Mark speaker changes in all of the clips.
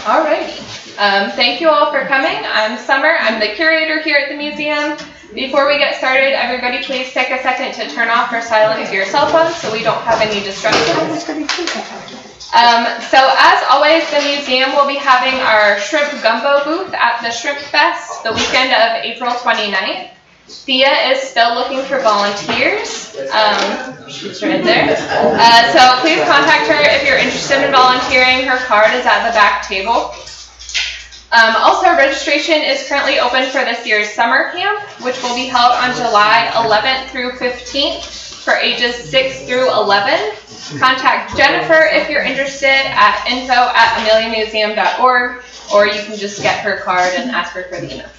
Speaker 1: Alrighty. Thank you all for coming. I'm Summer. I'm the curator here at the museum. Before we get started, everybody please take a second to turn off or silence your cell phones so we don't have any distractions. So as always, the museum will be having our shrimp gumbo booth at the Shrimp Fest the weekend of April 29th. Thea is still looking for volunteers. She's right there. So please contact her if you're interested in volunteering. Her card is at the back table. Also, registration is currently open for this year's summer camp, which will be held on July 11th through 15th for ages 6 through 11. Contact Jennifer if you're interested at info@ameliamuseum.org, or you can just get her card and ask her for the email.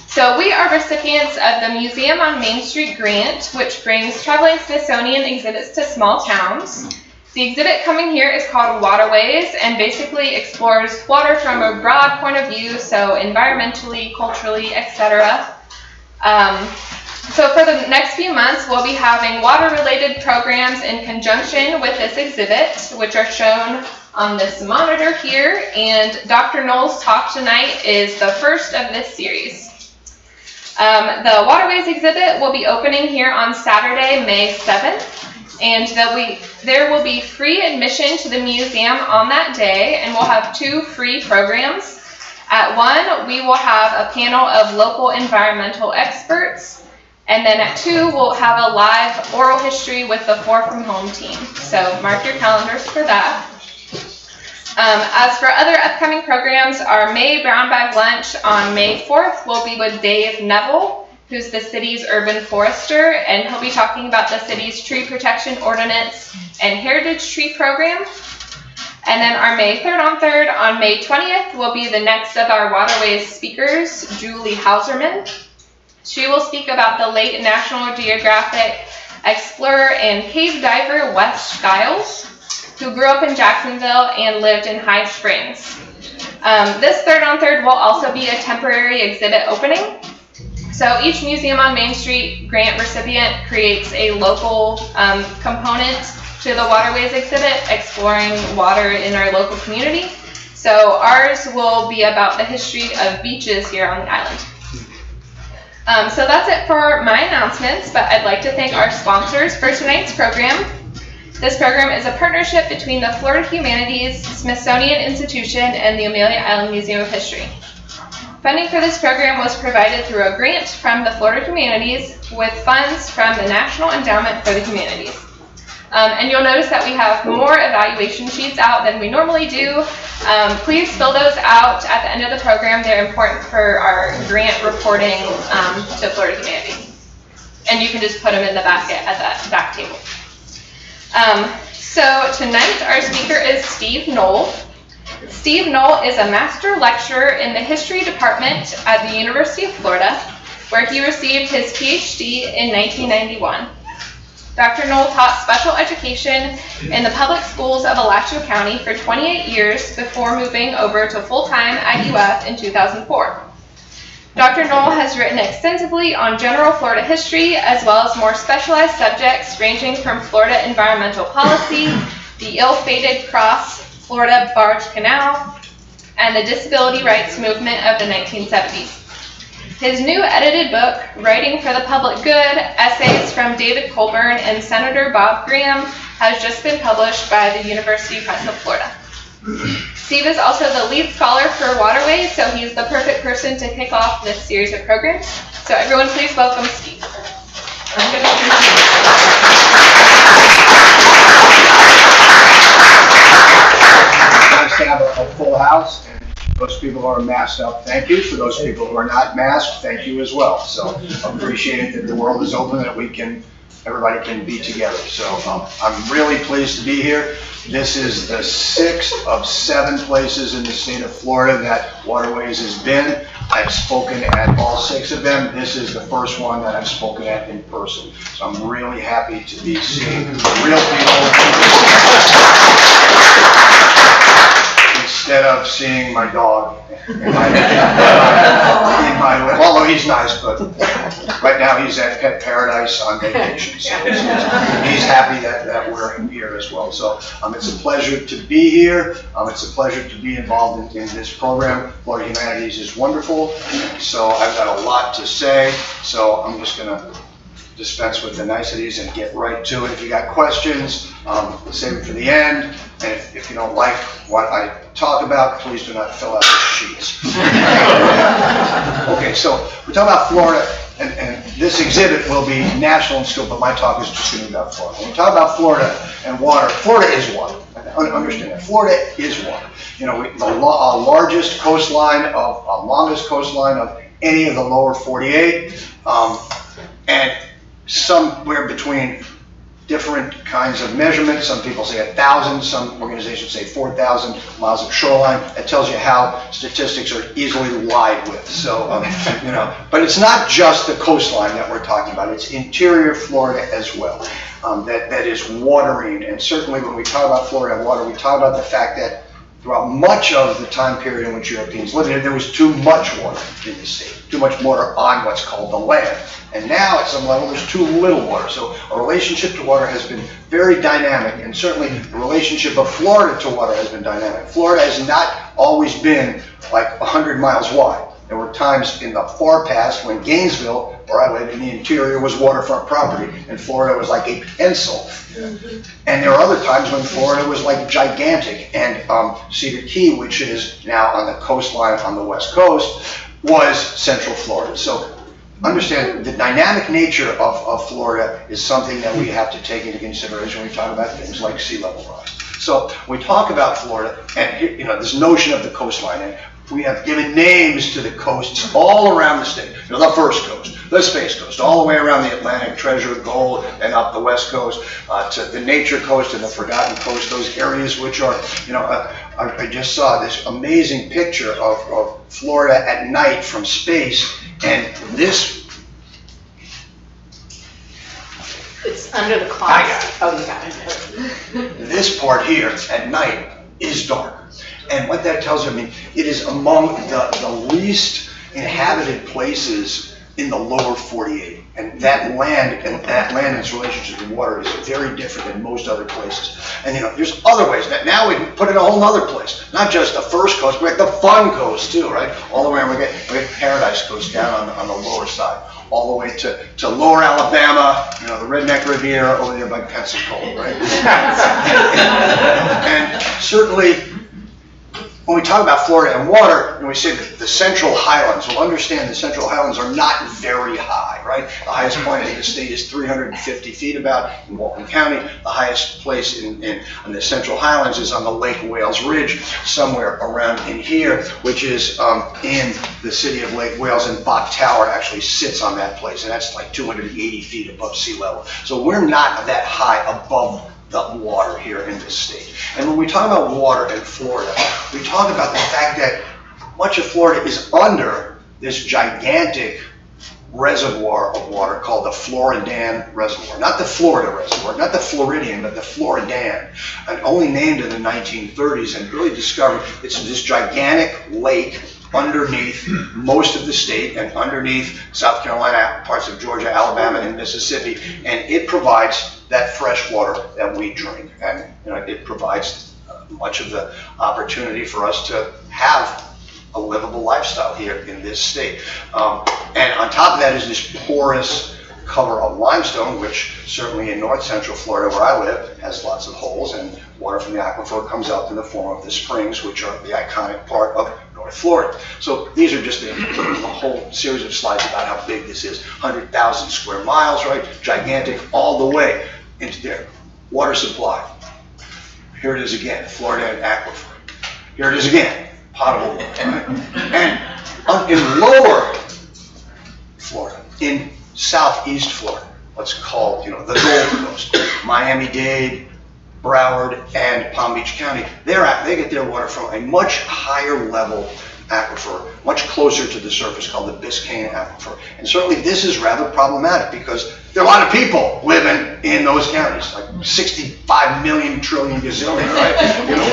Speaker 1: So we are recipients of the Museum on Main Street grant, which brings traveling Smithsonian exhibits to small towns. The exhibit coming here is called Waterways and basically explores water from a broad point of view, so environmentally, culturally, etc. So for the next few months, we'll be having water-related programs in conjunction with this exhibit, which are shown on this monitor here, and Dr. Noll's talk tonight is the first of this series. The Waterways exhibit will be opening here on Saturday, May 7th, and there will be free admission to the museum on that day, and we'll have 2 free programs. At 1, we will have a panel of local environmental experts, and then at 2, we'll have a live oral history with the 4 From Home team. So mark your calendars for that. As for other upcoming programs, our May Brown Bag Lunch on May 4th will be with Dave Neville, who's the city's urban forester, and he'll be talking about the city's tree protection ordinance and heritage tree program. And then our May 3rd on May 20th will be the next of our Waterways speakers, Julie Hauserman. She will speak about the late National Geographic explorer and cave diver Wes Skiles, who grew up in Jacksonville and lived in High Springs. This 3rd on 3rd will also be a temporary exhibit opening. So each Museum on Main Street grant recipient creates a local component to the Waterways exhibit, exploring water in our local community. So ours will be about the history of beaches here on the island. So that's it for my announcements, but I'd like to thank our sponsors for tonight's program. This program is a partnership between the Florida Humanities, Smithsonian Institution, and the Amelia Island Museum of History. Funding for this program was provided through a grant from the Florida Humanities with funds from the National Endowment for the Humanities. And you'll notice that we have more evaluation sheets out than we normally do. Please fill those out at the end of the program. They're important for our grant reporting to Florida Humanities. And you can just put them in the basket at the back table. So tonight our speaker is Steve Noll. Steve Noll is a master lecturer in the history department at the University of Florida, where he received his PhD in 1991. Dr. Noll taught special education in the public schools of Apalachicola County for 28 years before moving over to full-time at UF in 2004. Dr. Noll has written extensively on general Florida history, as well as more specialized subjects ranging from Florida environmental policy, the ill-fated cross Florida Barge Canal, and the disability rights movement of the 1970s. His new edited book, Writing for the Public Good, Essays from David Colburn and Senator Bob Graham, has just been published by the University Press of Florida. Steve is also the lead scholar for Waterways, so he's the perfect person to kick off this series of programs. So everyone please welcome Steve.
Speaker 2: Nice to have a full house, and those people who are masked up, thank you. For those people who are not masked, thank you as well. So appreciate it that the world is open, that everybody can be together. So I'm really pleased to be here. This is the 6th of 7 places in the state of Florida that Waterways has been. I've spoken at all 6 of them. This is the first one that I've spoken at in person. So I'm really happy to be seeing real people. instead of seeing my dog although he's nice, but right now he's at Pet Paradise on vacation, so he's happy that we're here as well. So it's a pleasure to be here. It's a pleasure to be involved in this program. Florida Humanities is wonderful, so I've got a lot to say, so I'm just going to dispense with the niceties and get right to it. If you got questions, save it for the end. And if you don't like what I talk about, please do not fill out the sheets. Okay, so we're talking about Florida, and this exhibit will be national in scope, but my talk is just going to be about Florida. When we talk about Florida and water, Florida is water. Understand that. Florida is water. You know, the largest coastline longest coastline of any of the lower 48, and somewhere between different kinds of measurements. Some people say 1,000, some organizations say 4,000 miles of shoreline. That tells you how statistics are easily lied with. So, you know, but it's not just the coastline that we're talking about. It's interior Florida as well. That is watering. And certainly when we talk about Florida and water, we talk about the fact that throughout much of the time period in which Europeans lived here, there was too much water in the state, too much water on what's called the land. And now, at some level, there's too little water. So our relationship to water has been very dynamic, and certainly the relationship of Florida to water has been dynamic. Florida has not always been like 100 miles wide. There were times in the far past when Gainesville, where I live in the interior, was waterfront property, and Florida was like a pencil. And there are other times when Florida was like gigantic, and Cedar Key, which is now on the coastline on the west coast, was central Florida. So understand the dynamic nature of Florida is something that we have to take into consideration when we talk about things like sea level rise. So when we talk about Florida, and you know, this notion of the coastline, and we have given names to the coasts all around the state. You know, the First Coast, the Space Coast, all the way around the Atlantic, Treasure, Gold, and up the West Coast to the Nature Coast and the Forgotten Coast, those areas which are, you know, I just saw this amazing picture of Florida at night from space, and this.
Speaker 3: It's under the clouds. Oh, you got it.
Speaker 2: This part here at night is dark. And what that tells you, I mean, it is among the least inhabited places in the lower 48. And that land and its relationship with water is very different than most other places. And you know, there's other ways. Now we can put it in a whole other place. Not just the First Coast, but the Fun Coast too, right? All the way around, we get Paradise Coast down on the lower side. All the way to lower Alabama, you know, the Redneck Riviera over there by Pensacola, right? and certainly, when we talk about Florida and water, and we say that the Central Highlands, we'll understand the Central Highlands are not very high, right? The highest point in the state is 350 feet about in Walton County. The highest place in the Central Highlands is on the Lake Wales Ridge, somewhere around in here, which is in the city of Lake Wales, and Bok Tower actually sits on that place, and that's like 280 feet above sea level. So we're not that high above the water here in this state. And when we talk about water in Florida, we talk about the fact that much of Florida is under this gigantic reservoir of water called the Floridan Reservoir. Not the Florida Reservoir, not the Floridian, but the Floridan. And only named in the 1930s and really discovered it's this gigantic lake underneath most of the state and underneath South Carolina, parts of Georgia, Alabama, and Mississippi, and it provides that fresh water that we drink, and you know, it provides much of the opportunity for us to have a livable lifestyle here in this state. And on top of that is this porous cover of limestone, which certainly in north central Florida, where I live, has lots of holes, and water from the aquifer comes out in the form of the springs, which are the iconic part of North Florida. So these are just a whole series of slides about how big this is. 100,000 square miles, right? Gigantic, all the way into there. Water supply. Here it is again, Florida aquifer. Here it is again, potable water. Right? And in lower Florida, in southeast Florida, what's called, you know, the Gold Coast, Miami-Dade, Broward, and Palm Beach County, they get their water from a much higher level aquifer, much closer to the surface, called the Biscayne aquifer. And certainly this is rather problematic because there are a lot of people living in those counties, like 65 million trillion gazillion, right? You know,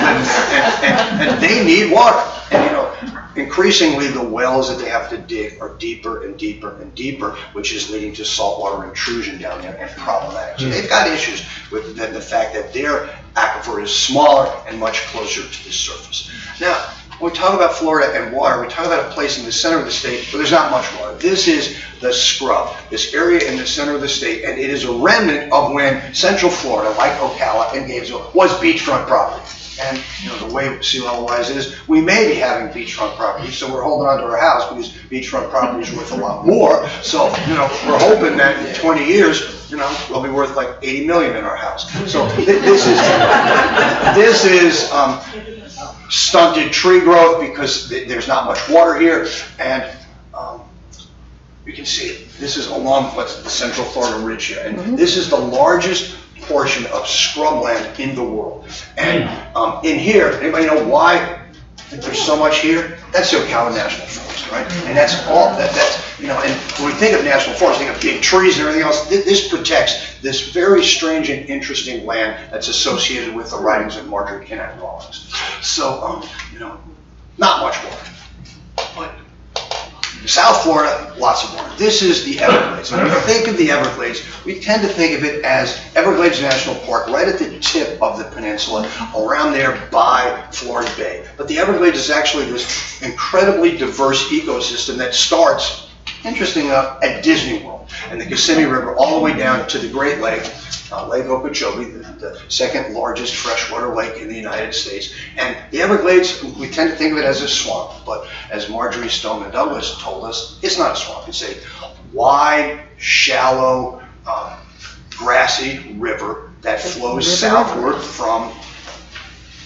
Speaker 2: and they need water. And you know, increasingly the wells that they have to dig are deeper and deeper and deeper, which is leading to saltwater intrusion down there and problematic. So they've got issues with the fact that their aquifer is smaller and much closer to the surface. Now, when we talk about Florida and water, we talk about a place in the center of the state where there's not much water. This is the scrub, this area in the center of the state, and it is a remnant of when Central Florida, like Ocala and Gainesville, was beachfront property. And you know, the way sea level rise is, we may be having beachfront property, so we're holding on to our house because beachfront property is worth a lot more. So you know, we're hoping that in 20 years, you know, we'll be worth like 80 million in our house. So this is stunted tree growth because there's not much water here, and you can see it. This is along what's the Central Florida Ridge here, and this is the largest portion of scrubland in the world. And in here, anybody know why there's so much here? That's the Ocala National Forest, right? And that's all, that's, you know, and when we think of national forest, think of big trees and everything else. This protects this very strange and interesting land that's associated with the writings of Marjorie Canal Rawlings. So, you know, not much water. But South Florida, lots of water. This is the Everglades. When we think of the Everglades, we tend to think of it as Everglades National Park, right at the tip of the peninsula, around there by Florida Bay. But the Everglades is actually this incredibly diverse ecosystem that starts, interesting enough, at Disney World and the Kissimmee River all the way down to the Great Lake, Lake Okeechobee, the second largest freshwater lake in the United States. And the Everglades, we tend to think of it as a swamp, but as Marjorie Stoneman Douglas told us, it's not a swamp. It's a wide, shallow, grassy river that flows southward from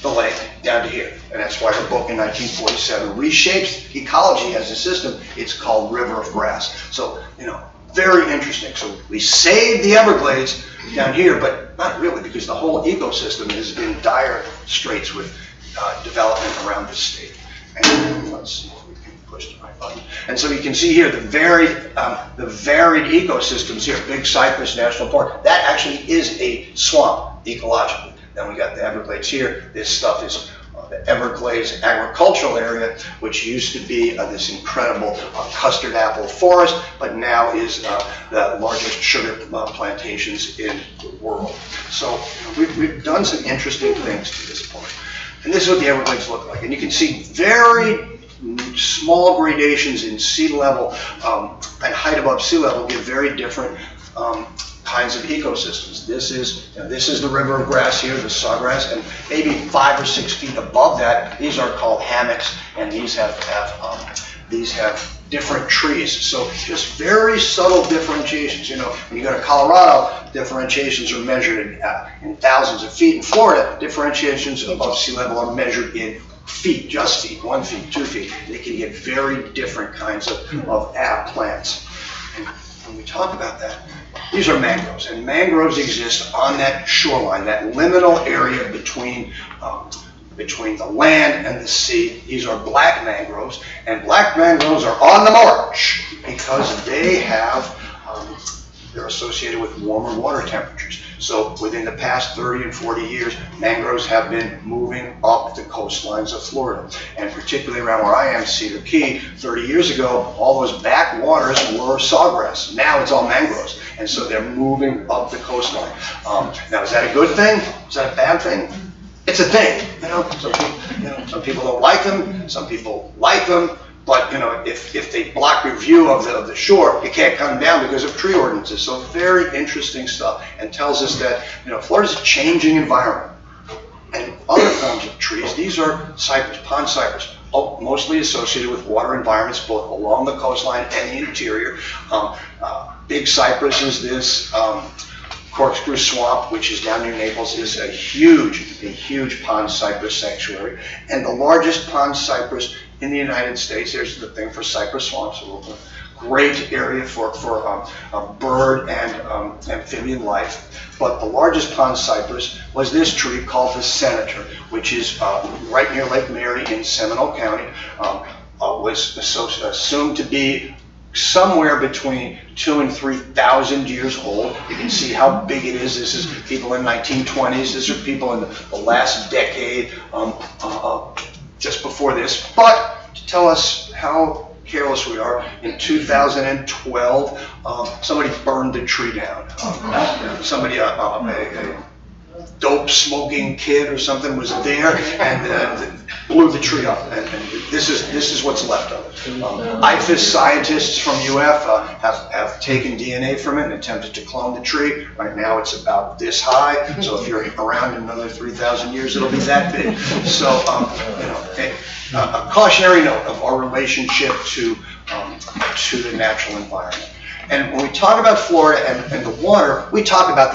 Speaker 2: the lake down to here. And that's why her book in 1947 reshapes ecology as a system. It's called River of Grass. So, you know, very interesting. So we saved the Everglades down here, but not really, because the whole ecosystem is in dire straits with development around the state. And let's see if we can push the right button. And so you can see here the varied ecosystems here. Big Cypress National Park. That actually is a swamp ecologically. Then we got the Everglades here. This stuff is the Everglades agricultural area, which used to be this incredible custard apple forest, but now is the largest sugar plantations in the world. So we've done some interesting things to this point. And this is what the Everglades look like. And you can see very small gradations in sea level and height above sea level give very different kinds of ecosystems. This is the river of grass here, the sawgrass, and maybe 5 or 6 feet above that, these are called hammocks, and these have different trees. So just very subtle differentiations. You know, when you go to Colorado, differentiations are measured in thousands of feet. In Florida, differentiations above sea level are measured in feet, just feet, 1 feet, 2 feet. They can get very different kinds of plants. And when we talk about that, these are mangroves, and mangroves exist on that shoreline, that liminal area between the land and the sea. These are black mangroves, and black mangroves are on the march because they're associated with warmer water temperatures. So within the past 30 and 40 years, mangroves have been moving up the coastlines of Florida. And particularly around where I am, Cedar Key, 30 years ago, all those backwaters were sawgrass. Now it's all mangroves. And so they're moving up the coastline. Now, is that a good thing? Is that a bad thing? It's a thing. You know, some people don't like them. Some people like them. But, you know, if they block your view of the shore, it can't come down because of tree ordinances. So very interesting stuff, and tells us that, you know, Florida's a changing environment. And other forms of trees, these are cypress, pond cypress, mostly associated with water environments, both along the coastline and the interior. Big cypress is this. Corkscrew Swamp, which is down near Naples, is a huge pond cypress sanctuary. And the largest pond cypress in the United States. There's the thing for cypress swamps, a great area for bird and amphibian life. But the largest pond cypress was this tree called the Senator, which is right near Lake Mary in Seminole County. Was assumed to be somewhere between 2,000 and 3,000 years old. You can see how big it is. This is people in the 1920s. These are people in the last decade, just before this. But to tell us how careless we are, in 2012, somebody burned the tree down. Somebody, a dope smoking kid or something was there and blew the tree up, and this is what's left of it. IFAS scientists from UF have taken DNA from it and attempted to clone the tree. Right now it's about this high, so if you're around in another 3,000 years, it'll be that big. So a cautionary note of our relationship to the natural environment. And when we talk about Florida and the water, we talk about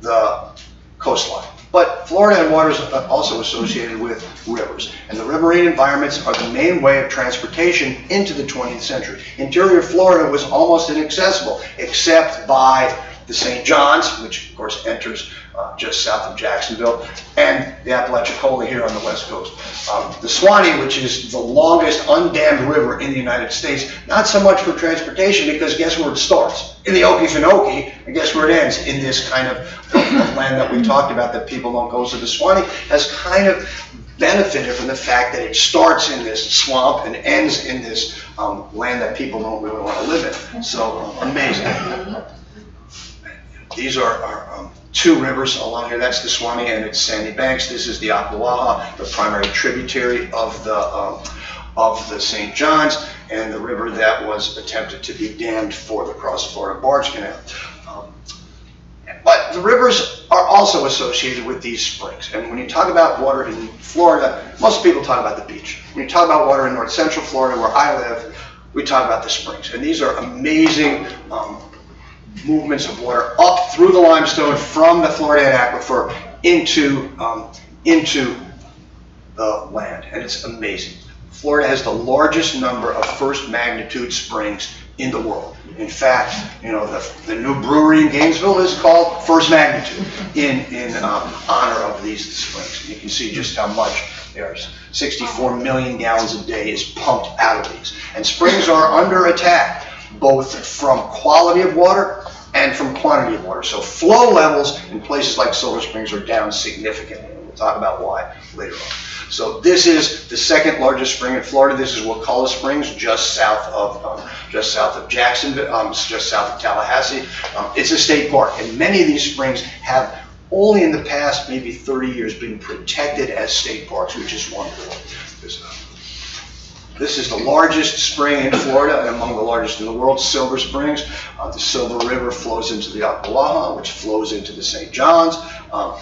Speaker 2: the coastline. But Florida and water is also associated with rivers. And the riverine environments are the main way of transportation into the 20th century. Interior Florida was almost inaccessible, except by the St. Johns, which of course enters just south of Jacksonville, and the Apalachicola here on the west coast. The Swanee, which is the longest undammed river in the United States, not so much for transportation, because guess where it starts? In the Okefenokee, and guess where it ends? In this kind of land that we talked about that people don't go. So the Swanee has kind of benefited from the fact that it starts in this swamp and ends in this land that people don't really want to live in. So amazing. These are two rivers along here. That's the Swanee and its sandy banks. This is the Ocala, the primary tributary of the St. Johns, and the river that was attempted to be dammed for the cross-Florida barge canal. But the rivers are also associated with these springs. And when you talk about water in Florida, most people talk about the beach. When you talk about water in north central Florida, where I live, we talk about the springs. And these are amazing movements of water up through the limestone from the Floridian aquifer into the land, and it's amazing. Florida has the largest number of first magnitude springs in the world. In fact, you know, the new brewery in Gainesville is called First Magnitude in honor of these springs. You can see just how much there's 64 million gallons a day is pumped out of these. And springs are under attack, both from quality of water and from quantity of water. So flow levels in places like Silver Springs are down significantly. We'll talk about why later on. So this is the second largest spring in Florida. This is Ocala Springs, just south of Jacksonville, just south of Tallahassee. It's a state park, and many of these springs have only in the past maybe 30 years been protected as state parks, which is wonderful. This is the largest spring in Florida and among the largest in the world, Silver Springs. The Silver River flows into the Ocala, which flows into the St. Johns.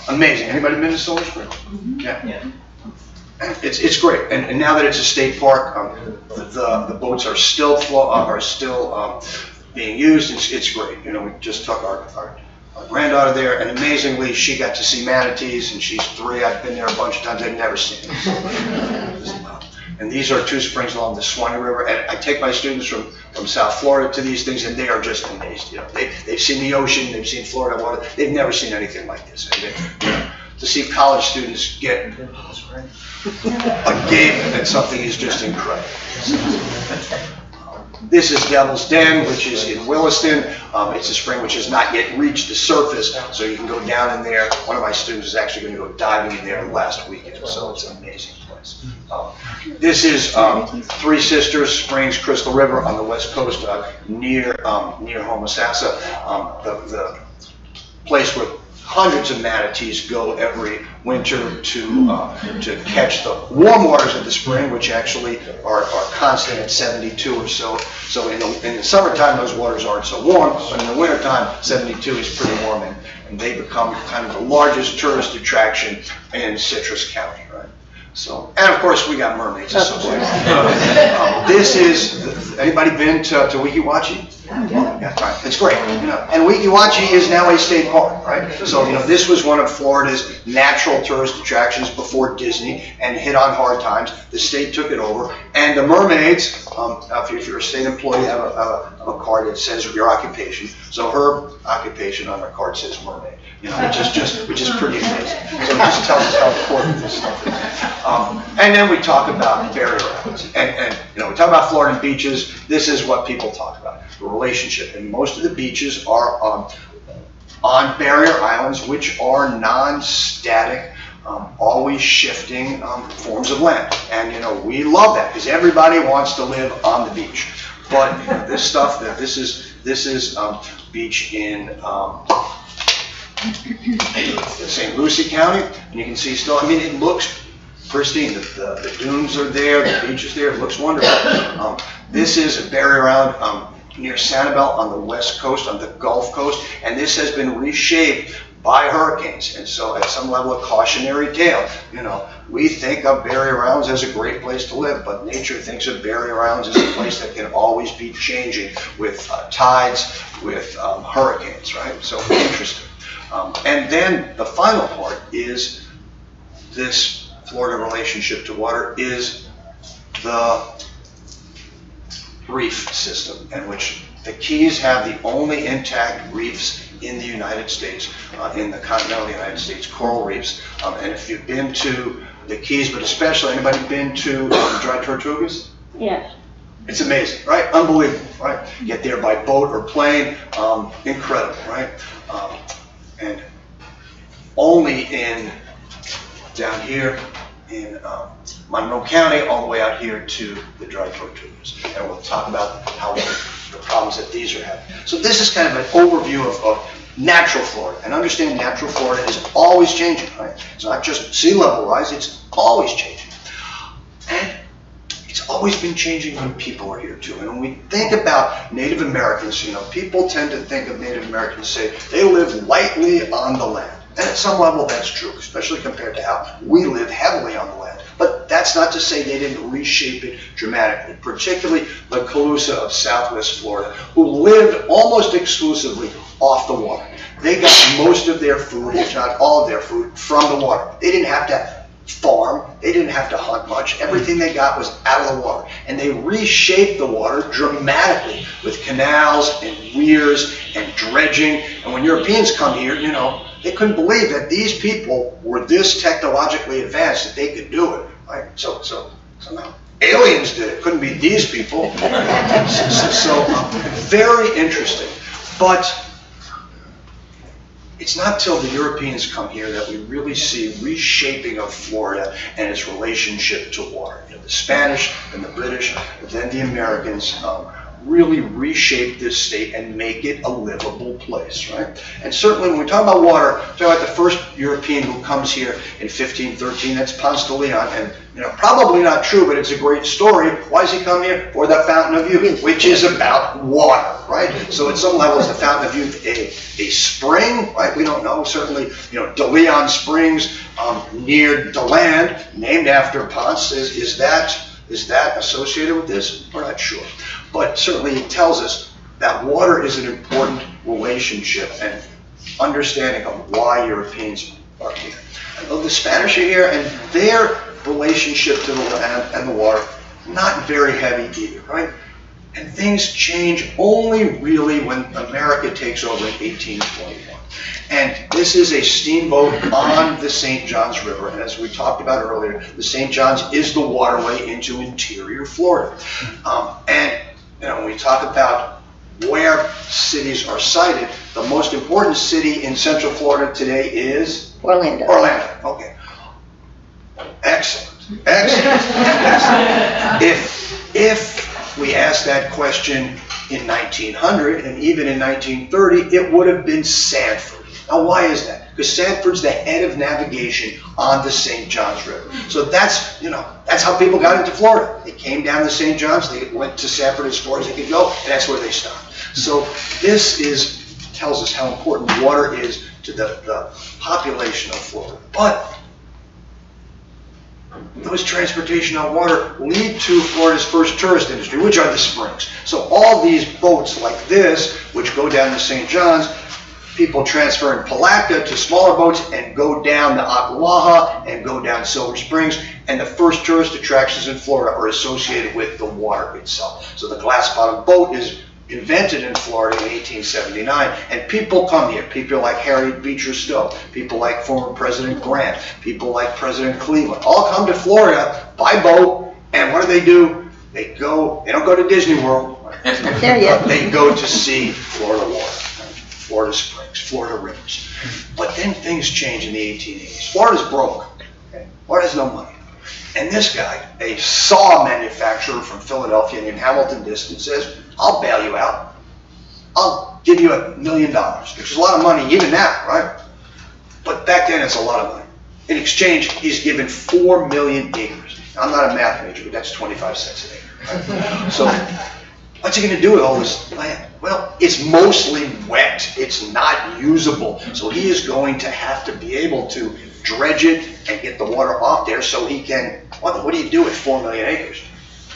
Speaker 2: Amazing. Anybody been to Silver Springs? Mm-hmm. Yeah. It's great. And now that it's a state park, the boats are still being used. It's great. You know, we just took our granddaughter there, and amazingly, she got to see manatees, and she's 3. I've been there a bunch of times. I've never seen them. And these are two springs along the Swanee River. And I take my students from South Florida to these things, and they are just amazed. You know, they've seen the ocean, they've seen Florida water. They've never seen anything like this. And to see college students get a game at something is just incredible. This is Devil's Den, which is in Williston. It's a spring which has not yet reached the surface, so you can go down in there. One of my students is actually going to go diving in there last weekend, so it's an amazing place. This is Three Sisters Springs, Crystal River on the west coast, near Homosassa, the place where hundreds of manatees go every winter to catch the warm waters of the spring, which actually are constant at 72 or so. So in the summertime, those waters aren't so warm, but in the wintertime, 72 is pretty warm, and they become kind of the largest tourist attraction in Citrus County, right? So, and of course, we got mermaids associated. This is, anybody been to Weeki Wachee? Yeah, right. It's great. And Weekiwachi is now a state park, right? So, this was one of Florida's natural tourist attractions before Disney and hit on hard times. The state took it over. And the mermaids, if you're a state employee, have a card that says your occupation. So her occupation on her card says mermaid, which is pretty amazing. So it just tells us how important this stuff is. And then we talk about barrier islands. And we talk about Florida beaches. This is what people talk about, the relationship. And most of the beaches are on barrier islands, which are non-static, always shifting forms of land. And we love that because everybody wants to live on the beach. But this stuff, this is beach in St. Lucie County, and you can see still, it looks pristine. The dunes are there, the beach is there, it looks wonderful. This is a barrier island near Sanibel on the west coast, on the Gulf Coast, and this has been reshaped by hurricanes, and so at some level a cautionary tale. We think of barrier islands as a great place to live, but nature thinks of barrier islands as a place that can always be changing with tides, with hurricanes, right? So interesting. And then the final part is this Florida relationship to water is the reef system, in which the Keys have the only intact reefs in the United States, in the continental United States, coral reefs. And if you've been to the Keys, but especially anybody been to Dry Tortugas?
Speaker 4: Yes.
Speaker 2: It's amazing, right? Unbelievable, right? Get there by boat or plane, incredible, right? And only down here in Monroe County, all the way out here to the Dry Tortugas. And we'll talk about how the problems that these are having. So this is kind of an overview of natural Florida. And understand natural Florida is always changing, right? It's not just sea level rise, it's always changing. And it's always been changing when people are here too. And when we think about Native Americans, people tend to think of Native Americans, say they live lightly on the land. And at some level that's true, especially compared to how we live heavily on the land. But that's not to say they didn't reshape it dramatically, particularly the Calusa of Southwest Florida, who lived almost exclusively off the water. They got most of their food, if not all of their food, from the water. They didn't have to farm, they didn't have to hunt much. Everything they got was out of the water. And they reshaped the water dramatically with canals and weirs and dredging. And when Europeans come here, they couldn't believe that these people were this technologically advanced that they could do it. Right? So somehow aliens did it. Couldn't be these people. So very interesting. But it's not till the Europeans come here that we really see reshaping of Florida and its relationship to water. The Spanish and the British, then the Americans really reshape this state and make it a livable place, right? And certainly when we talk about water, we talk about the first European who comes here in 1513, that's Ponce De Leon, and probably not true, but it's a great story. Why does he come here? For the Fountain of Youth, which is about water, right? So at some level, is the Fountain of Youth a spring, right? We don't know. Certainly, De Leon Springs near DeLand, named after Ponce, is that associated with this? We're not sure. But certainly it tells us that water is an important relationship and understanding of why Europeans are here. And the Spanish are here, and their relationship to the land and the water, not very heavy either, right? And things change only really when America takes over in 1821. And this is a steamboat on the St. Johns River. And as we talked about earlier, the St. Johns is the waterway into interior Florida. And when we talk about where cities are sited, the most important city in Central Florida today is?
Speaker 4: Orlando.
Speaker 2: Orlando, okay. Excellent, excellent. If we asked that question in 1900 and even in 1930, it would have been Sanford. Now, why is that? Because Sanford's the head of navigation on the St. Johns River. So that's how people got into Florida. They came down the St. Johns, they went to Sanford as far as they could go, and that's where they stopped. So this tells us how important water is to the population of Florida. But those transportation on water lead to Florida's first tourist industry, which are the springs. So all these boats like this, which go down to St. John's, people transfer in Palatka to smaller boats and go down to Ocala and go down Silver Springs. And the first tourist attractions in Florida are associated with the water itself. So the glass-bottom boat is invented in Florida in 1879, and people come here. People like Harriet Beecher Stowe, people like former President Grant, people like President Cleveland, all come to Florida by boat, and what do? They don't go to Disney World, but they go to see Florida water, Florida springs, Florida rivers. But then things change in the 1880s. Florida's broke. Florida has no money. And this guy, a saw manufacturer from Philadelphia named Hamilton Diston, says, I'll bail you out. I'll give you $1 million, which is a lot of money even now, right? But back then it's a lot of money. In exchange, he's given 4 million acres. Now, I'm not a math major, but that's 25 cents an acre. Right? So what's he going to do with all this land? Well, it's mostly wet. It's not usable. So he is going to have to be able to dredge it and get the water off there so he can, what do you do with 4 million acres?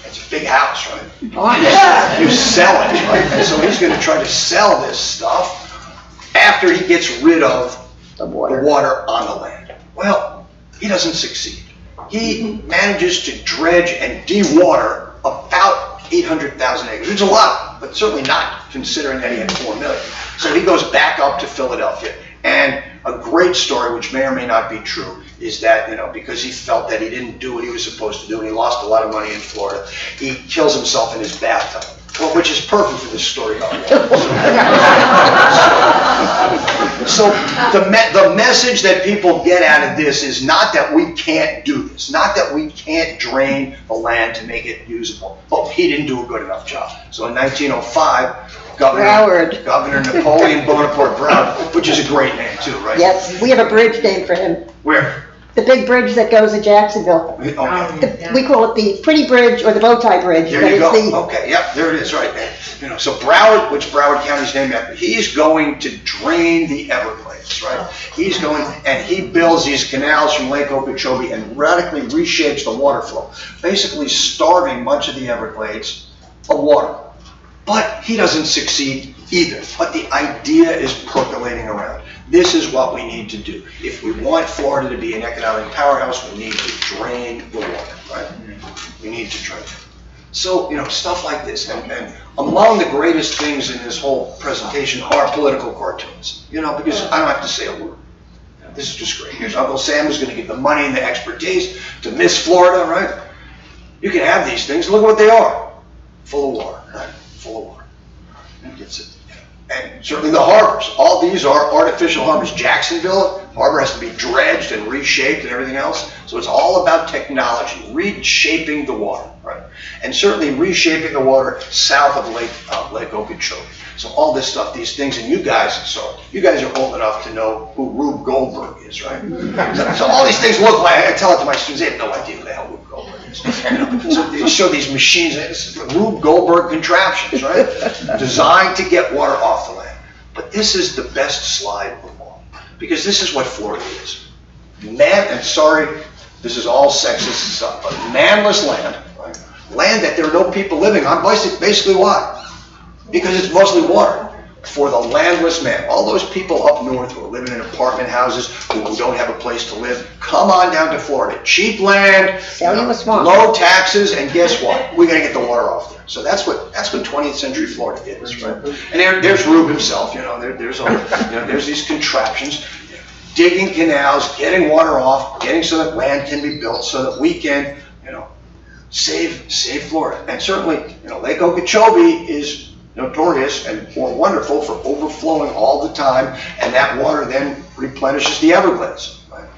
Speaker 2: It's a big house, right? Oh, you sell it, right? And so he's going to try to sell this stuff after he gets rid of the water on the land. Well, he doesn't succeed. He manages to dredge and de-water about 800,000 acres. It's a lot, but certainly not considering that he had 4 million. So he goes back up to Philadelphia. And a great story, which may or may not be true, is that, because he felt that he didn't do what he was supposed to do and he lost a lot of money in Florida, he kills himself in his bathtub. Well, which is perfect for this story about water. So the message that people get out of this is not that we can't do this, not that we can't drain the land to make it usable. But he didn't do a good enough job. So in 1905, Governor Napoleon Bonaparte Broward, which is a great name too, right?
Speaker 4: Yes, we have a bridge named for him.
Speaker 2: Where?
Speaker 4: The big bridge that goes to Jacksonville.
Speaker 2: Okay.
Speaker 4: We call it the Pretty Bridge or the Bow Tie Bridge.
Speaker 2: There you go. Okay, yep, there it is, right there. So Broward, which Broward County's named after, he's going to drain the Everglades, right? He's going, and he builds these canals from Lake Okeechobee and radically reshapes the water flow, basically starving much of the Everglades of water. But he doesn't succeed either. But the idea is percolating around. This is what we need to do. If we want Florida to be an economic powerhouse, we need to drain the water, right? We need to drain it. So, stuff like this. And among the greatest things in this whole presentation are political cartoons, because I don't have to say a word. This is just great. Here's Uncle Sam who's going to give the money and the expertise to Miss Florida, right? You can have these things. Look at what they are. Full of water, right? Full of water. And certainly the harbors. All these are artificial harbors. Jacksonville harbor has to be dredged and reshaped and everything else. So it's all about technology, reshaping the water, right? And certainly reshaping the water south of Lake Okeechobee. So all this stuff, these things, and you guys are old enough to know who Rube Goldberg is, right? So all these things look like, I tell it to my students, they have no idea who the hell Rube Goldberg is. So they show these machines, Rube Goldberg contraptions, right? Designed to get water off the land. But this is the best slide of all, because this is what Florida is. And sorry, this is all sexist stuff, but manless land, right? Land that there are no people living on, basically why? Because it's mostly water. For the landless man, all those people up north who are living in apartment houses, who don't have a place to live, come on down to Florida. Cheap land, low taxes, and guess what? We're going to get the water off there. So that's what 20th century Florida is, right? And there's Rube himself. There's these contraptions, digging canals, getting water off, getting so that land can be built, so that we can, save Florida. And certainly, Lake Okeechobee is notorious and more wonderful for overflowing all the time, and that water then replenishes the Everglades. Right?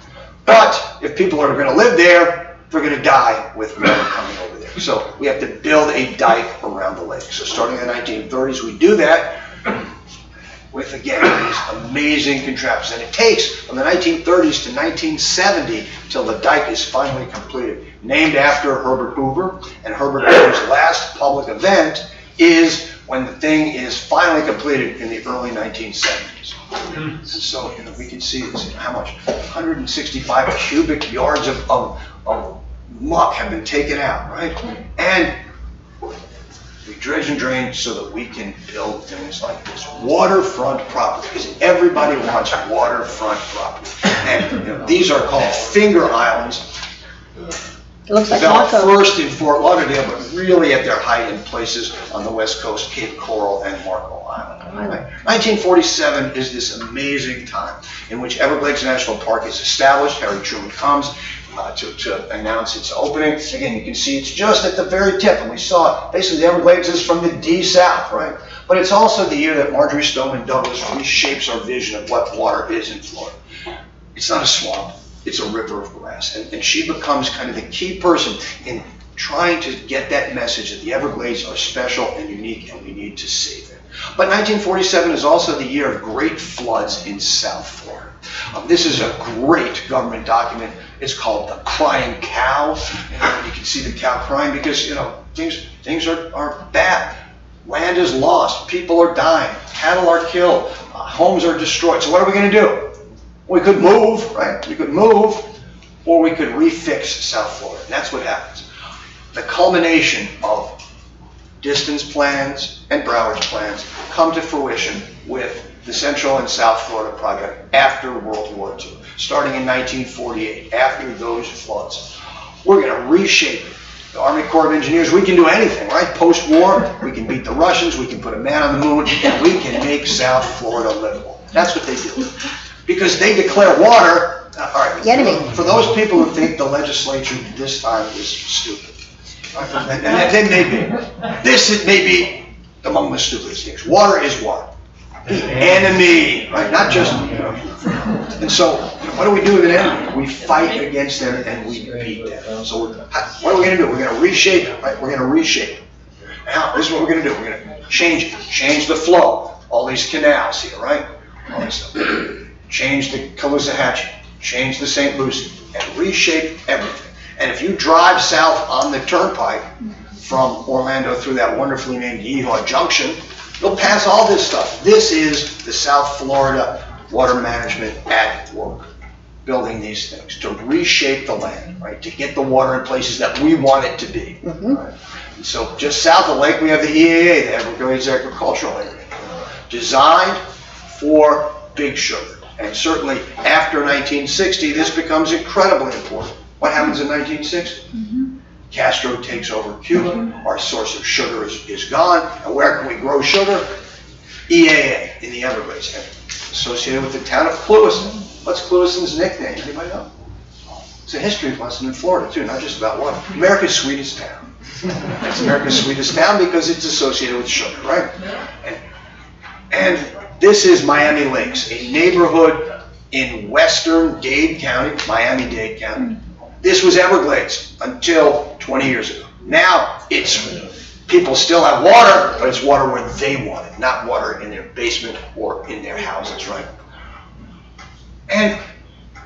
Speaker 2: But if people are going to live there, they're going to die with water coming over there. So we have to build a dike around the lake. So starting in the 1930s, we do that with, again, these amazing contraptions. And it takes from the 1930s to 1970 till the dike is finally completed. Named after Herbert Hoover, and Herbert Hoover's last public event is when the thing is finally completed in the early 1970s. So, we can see this, how much? 165 cubic yards of muck have been taken out, right? And we dredge and drain so that we can build things like this. Waterfront property, because everybody wants waterfront property. And these are called finger islands.
Speaker 4: It looks like
Speaker 2: Developed
Speaker 4: Marco.
Speaker 2: first in Fort Lauderdale, but really at their height in places on the west coast, Cape Coral and Marco Island. 1947 is this amazing time in which Everglades National Park is established. Harry Truman comes to announce its opening. Again, you can see it's just at the very tip, and we saw basically the Everglades is from the D south, right? But it's also the year that Marjorie Stoneman Douglas reshapes our vision of what water is in Florida. It's not a swamp. It's a river of grass. And she becomes kind of the key person in trying to get that message that the Everglades are special and unique and we need to save them. But 1947 is also the year of great floods in South Florida. This is a great government document. It's called the Crying Cow. You can see the cow crying because, things are bad. Land is lost. People are dying. Cattle are killed. Homes are destroyed. So what are we going to do? We could move, right? We could move, or we could refix South Florida. And that's what happens. The culmination of distance plans and Broward's plans come to fruition with the Central and South Florida project after World War II, starting in 1948, after those floods. We're going to reshape it. The Army Corps of Engineers, we can do anything, right? Post-war, we can beat the Russians, we can put a man on the moon, and we can make South Florida livable. That's what they do. Because they declare water, all right,
Speaker 4: The enemy.
Speaker 2: for those people who think the legislature this time is stupid, and they may be, this may be among the stupidest things. Water is what? The enemy, right? Not just, And so, what do we do with an enemy? We fight against them and we beat them. So, what are we going to do? We're going to reshape it, right? We're going to reshape it. Now, this is what we're going to do. We're going to change the flow. All these canals here, right? All this stuff. Change the Caloosahatchee, change the St. Lucie, and reshape everything. And if you drive south on the turnpike from Orlando through that wonderfully named Yeehaw Junction, you'll pass all this stuff. This is the South Florida water management at work, building these things to reshape the land, right? To get the water in places that we want it to be. Right? And so just south of the lake, we have the EAA, the Everglades Agricultural Area, designed for big sugar. And certainly after 1960, this becomes incredibly important. What happens in 1960? Castro takes over Cuba. Our source of sugar is gone. And where can we grow sugar? EAA in the Everglades, associated with the town of Clewiston. What's Clewiston's nickname? Anybody know? It's a history lesson in Florida, too, not just about water. America's sweetest town. It's America's sweetest town because it's associated with sugar, right? And this is Miami Lakes, a neighborhood in western Dade County, Miami-Dade County. This was Everglades until 20 years ago. Now people still have water, but it's water where they want it, not water in their basement or in their houses, right? And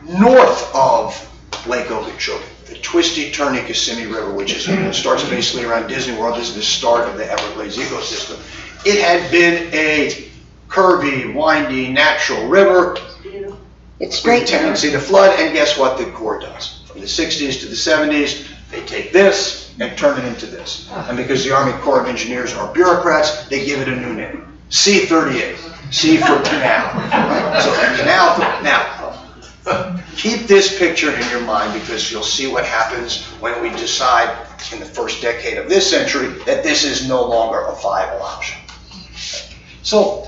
Speaker 2: north of Lake Okeechobee, the twisty, turny Kissimmee River, which starts basically around Disney World. This is the start of the Everglades ecosystem. It had been a curvy, windy, natural river.
Speaker 4: It's straight.
Speaker 2: With a tendency to flood, and guess what the Corps does? From the 60s to the 70s, they take this and turn it into this. And because the Army Corps of Engineers are bureaucrats, they give it a new name. C-38. C for Canal. Right? So Canal. Now, keep this picture in your mind because you'll see what happens when we decide in the first decade of this century that this is no longer a viable option. So,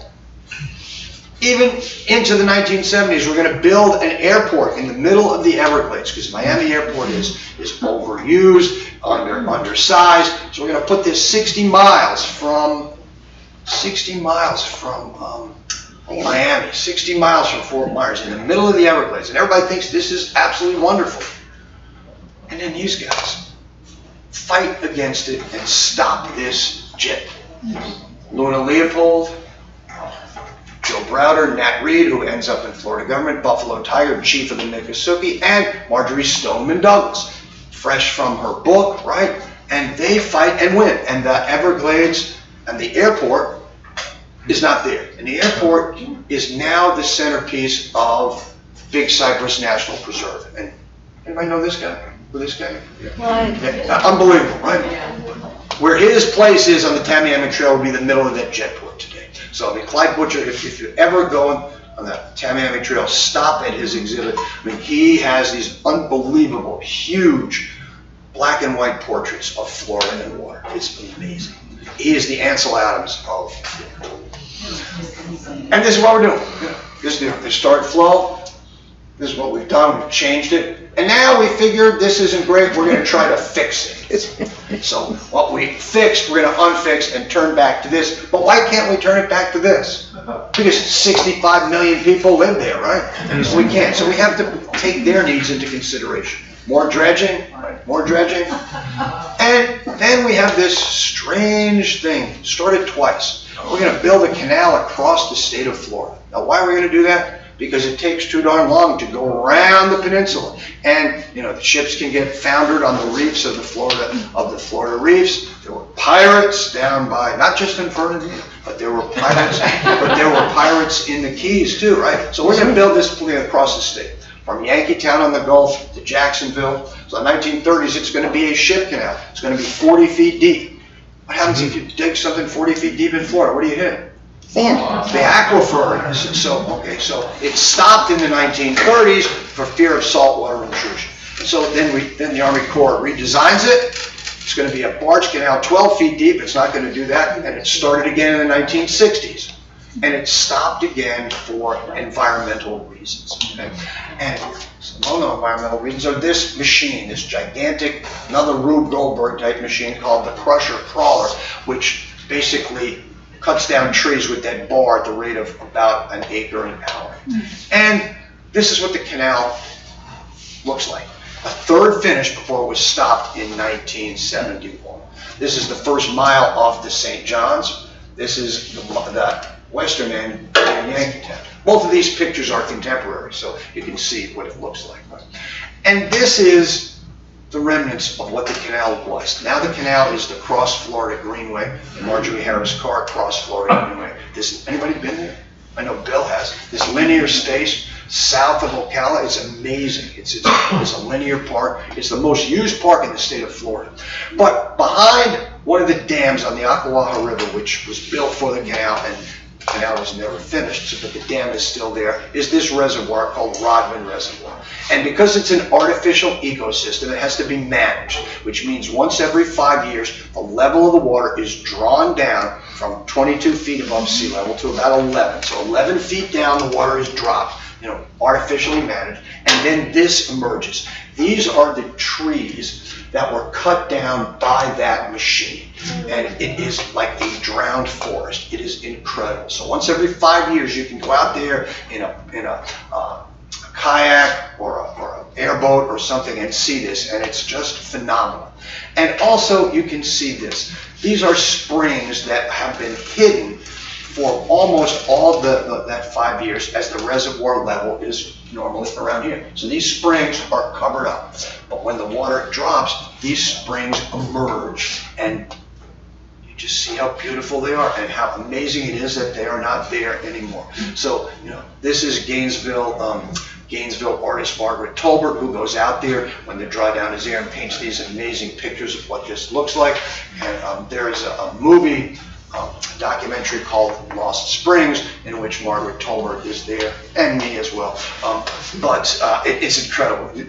Speaker 2: even into the 1970s, we're going to build an airport in the middle of the Everglades because Miami Airport is overused, undersized. So we're going to put this 60 miles from Miami, 60 miles from Fort Myers, in the middle of the Everglades. And everybody thinks this is absolutely wonderful. And then these guys fight against it and stop this jet. Luna Leopold, Joe Browder, Nat Reed, who ends up in Florida government, Buffalo Tiger, chief of the Miccosukee, and Marjorie Stoneman Douglas, fresh from her book, right? And they fight and win. And the Everglades and the airport is not there. And the airport is now the centerpiece of Big Cypress National Preserve. And anybody know this guy? with this guy?
Speaker 4: Right.
Speaker 2: Yeah. Unbelievable, right? Where his place is on the Tamiami Trail would be the middle of that jetport today. So, I mean, Clyde Butcher, if you're ever going on the Tamiami Trail, stop at his exhibit. I mean, he has these unbelievable, huge black and white portraits of Florida and water. It's amazing. He is the Ansel Adams of Florida. And this is what we're doing. This is the historic flow. This is what we've done. We've changed it. And now we figured this isn't great. We're going to try to fix it. So what we fixed, we're going to unfix and turn back to this. But why can't we turn it back to this? Because 65 million people live there, right? So we can't. So we have to take their needs into consideration. More dredging, right? More dredging. And then we have this strange thing, started twice. We're going to build a canal across the state of Florida. Now, why are we going to do that? Because it takes too darn long to go around the peninsula. And, you know, the ships can get foundered on the reefs of the Florida reefs. There were pirates down by, not just in Fernandina, but there were pirates in the Keys too, right? So we're going to build this thing across the state. From Yankeetown on the Gulf to Jacksonville. So in the 1930s, it's going to be a ship canal. It's going to be 40 feet deep. What happens if you dig something 40 feet deep in Florida? What do you hit?
Speaker 4: Sand.
Speaker 2: The aquifer. So it stopped in the 1930s for fear of saltwater intrusion. So then the Army Corps redesigns it. It's going to be a barge canal 12 feet deep. It's not going to do that. And it started again in the 1960s. And it stopped again for environmental reasons. Okay? And some of the environmental reasons are this machine, this gigantic, another Rube Goldberg type machine called the crusher crawler, which basically cuts down trees with that bar at the rate of about an acre an hour. And this is what the canal looks like. A third finished before it was stopped in 1971. This is the first mile off the St. John's. This is the western end in Yankeetown. Both of these pictures are contemporary, so you can see what it looks like. And this is the remnants of what the canal was. Now the canal is the Cross Florida Greenway, the Marjorie Harris Carr Cross Florida Greenway. Anybody been there? I know Bill has. This linear space south of Ocala is amazing. It's a linear park. It's the most used park in the state of Florida. But behind one of the dams on the Ocala River, which was built for the canal, and the canal was never finished, but the dam is still there, is this reservoir called Rodman Reservoir. And because it's an artificial ecosystem, it has to be managed, which means once every 5 years, the level of the water is drawn down from 22 feet above sea level to about 11. So 11 feet down, the water is dropped, artificially managed, and then this emerges. These are the trees that were cut down by that machine. And it is like a drowned forest. It is incredible. So once every 5 years, you can go out there in a kayak or an airboat or something and see this, and it's just phenomenal. And also, you can see this. These are springs that have been hidden for almost all that 5 years, as the reservoir level is normally around here. So these springs are covered up. But when the water drops, these springs emerge, and you just see how beautiful they are and how amazing it is that they are not there anymore. So, this is Gainesville artist Margaret Tolbert, who goes out there when the drawdown is there and paints these amazing pictures of what this looks like. And there is a movie, documentary called Lost Springs, in which Margaret Tolbert is there, and me as well. But it's incredible.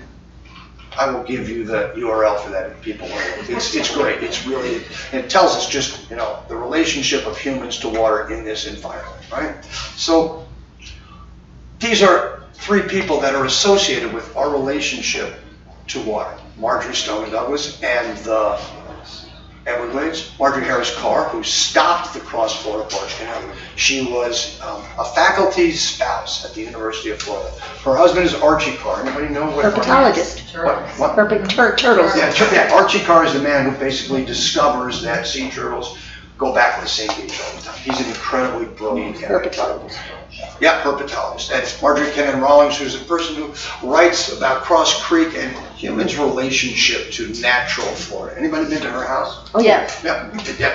Speaker 2: I will give you the URL for that if people want it. It's great. It's really, it tells us just, the relationship of humans to water in this environment, right? So these are three people that are associated with our relationship to water. Marjorie Stoneman Douglas and the Everglades. Marjorie Harris Carr, who stopped the Cross Florida Barge Canal. She was a faculty spouse at the University of Florida. Her husband is Archie Carr. Anybody know what?
Speaker 4: Herpetologist.
Speaker 2: What?
Speaker 4: Turtles.
Speaker 2: Yeah, Archie Carr is the man who basically discovers that sea turtles go back to the same beach all the time. He's an incredibly brilliant guy.
Speaker 4: Herpetologist.
Speaker 2: Yeah, herpetologist. That's Marjorie Kennan Rawlings, who's a person who writes about Cross Creek and humans' relationship to natural Florida. Anybody been to her house?
Speaker 4: Oh, yeah.
Speaker 2: Yeah,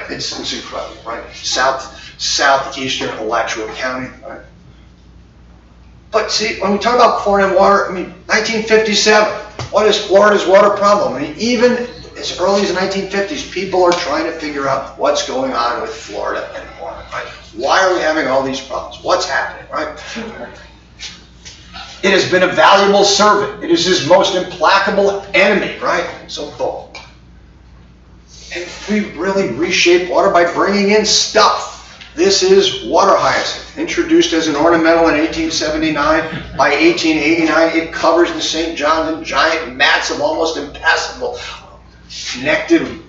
Speaker 2: it's incredible, right? Southeastern Alachua County, right? But see, when we talk about chlorinated water, I mean, 1957, what is Florida's water problem? I mean, even as early as the 1950s, people are trying to figure out what's going on with Florida and water, right? Why are we having all these problems? What's happening, right? It has been a valuable servant. It is his most implacable enemy, right? So bold. And we really reshape water by bringing in stuff. This is water hyacinth, introduced as an ornamental in 1879. By 1889, it covers the St. John's in giant mats of almost impassable connected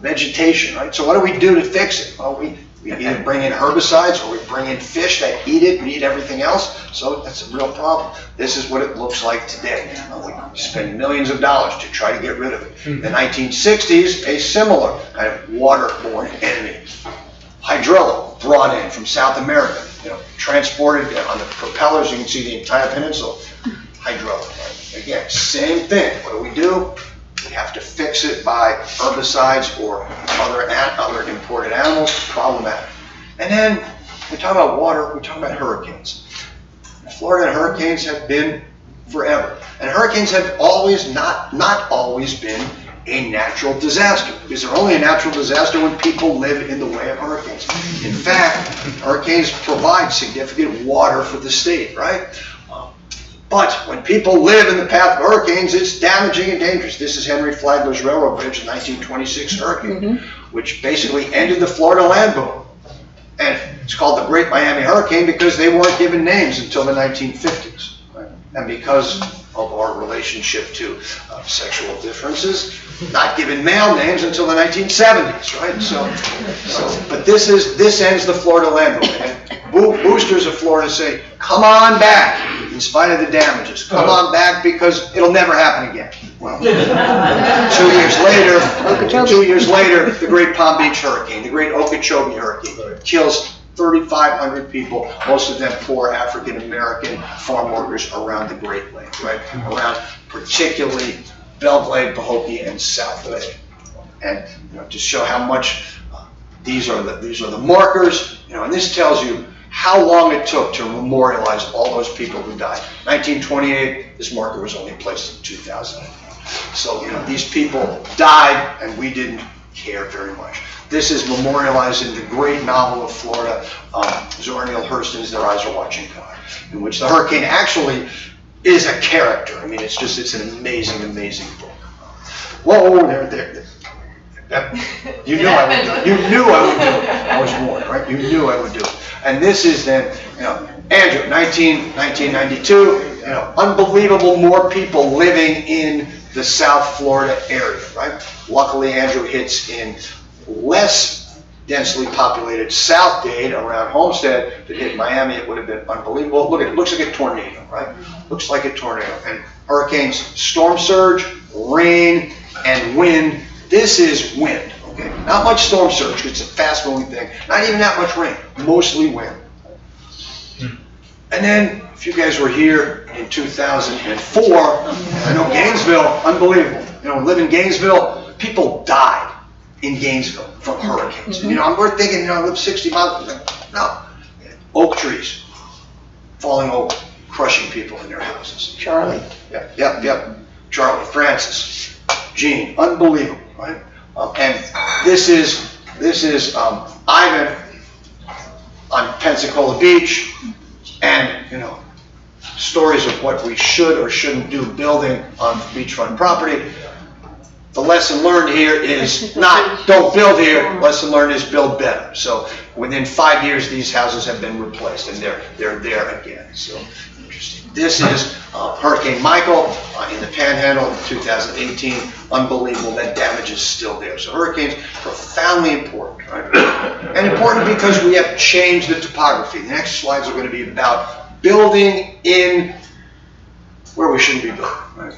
Speaker 2: vegetation, right? So what do we do to fix it? Well, we either bring in herbicides or we bring in fish that eat it and eat everything else. So that's a real problem. This is what it looks like today. We spend millions of dollars to try to get rid of it. In the 1960s, a similar kind of waterborne enemy. Hydrilla, brought in from South America, transported on the propellers. You can see the entire peninsula. Hydrilla, right? Again, same thing. What do? We have to fix it by herbicides or other imported animals. Problematic. And then we talk about water. We talk about hurricanes. Florida and hurricanes have been forever, and hurricanes have always not always been a natural disaster, because they're only a natural disaster when people live in the way of hurricanes. In fact, hurricanes provide significant water for the state, right? But when people live in the path of hurricanes, it's damaging and dangerous. This is Henry Flagler's Railroad Bridge, the 1926 hurricane, which basically ended the Florida land boom. And it's called the Great Miami Hurricane because they weren't given names until the 1950s. Right? And because of our relationship to sexual differences, not given male names until the 1970s, right? But this ends the Florida land boom. And boosters of Florida say, come on back, in spite of the damages. Come on back because it'll never happen again. Well, 2 years later, the Great Palm Beach Hurricane, the Great Okeechobee Hurricane, kills 3,500 people, most of them poor African-American farm workers around the Great Lakes, right? Around particularly Belglade, Pahokee, and South Bay. And to show how much these are the markers, and this tells you how long it took to memorialize all those people who died. 1928, this marker was only placed in 2008. So these people died, and we didn't care very much. This is memorialized in the great novel of Florida, Zora Neale Hurston's Their Eyes Are Watching God, in which the hurricane actually is a character. I mean, it's an amazing, amazing book. Whoa, there. You knew I would do it. You knew I would do it. I was warned, right? You knew I would do it. And this is then, Andrew, 1992, unbelievable more people living in the South Florida area, right? Luckily, Andrew hits in less densely populated South Dade around Homestead. If it hit Miami, it would have been unbelievable. Look, it looks like a tornado, right? Looks like a tornado. And hurricanes, storm surge, rain, and wind. This is wind, okay? Not much storm surge, it's a fast-moving thing. Not even that much rain, mostly wind. And then, if you guys were here in 2004, I know Gainesville, unbelievable. Live in Gainesville, people died in Gainesville from hurricanes. We're thinking, I live 60 miles. No. Oak trees falling over, crushing people in their houses.
Speaker 4: Charlie.
Speaker 2: Yep. Charlie, Francis, Gene, unbelievable, right? And this is Ivan on Pensacola Beach, and stories of what we should or shouldn't do building on beachfront property. The lesson learned here is not don't build here. Lesson learned is build better. So within 5 years, these houses have been replaced, and they're there again. So interesting. This is Hurricane Michael in the Panhandle in 2018. Unbelievable. That damage is still there. So hurricanes profoundly important, right? And important because we have changed the topography. The next slides are going to be about building in where we shouldn't be building. Right?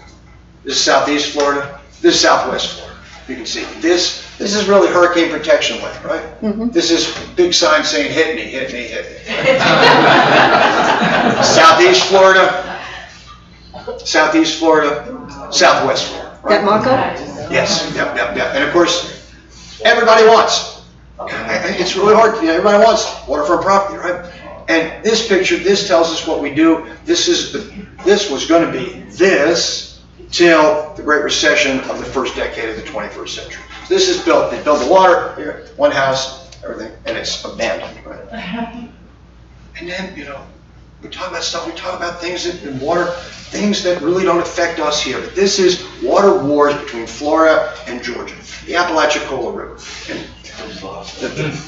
Speaker 2: This is Southeast Florida. This is Southwest Florida. You can see this is really hurricane protection land, right? Mm-hmm. This is big sign saying hit me, hit me, hit me. Southeast Florida, Southeast Florida, Southwest Florida.
Speaker 4: Right? That Marco?
Speaker 2: Yes, yep. And of course, everybody wants. It's really hard. Everybody wants waterfront property, right? And this picture, this tells us what we do. This was going to be this till the Great Recession of the first decade of the 21st century. So this is built. They build the water, here, one house, everything, and it's abandoned. Right? And then, you know, we talk about stuff, we talk about things that in water, things that really don't affect us here. But this is water wars between Florida and Georgia, the Apalachicola River. And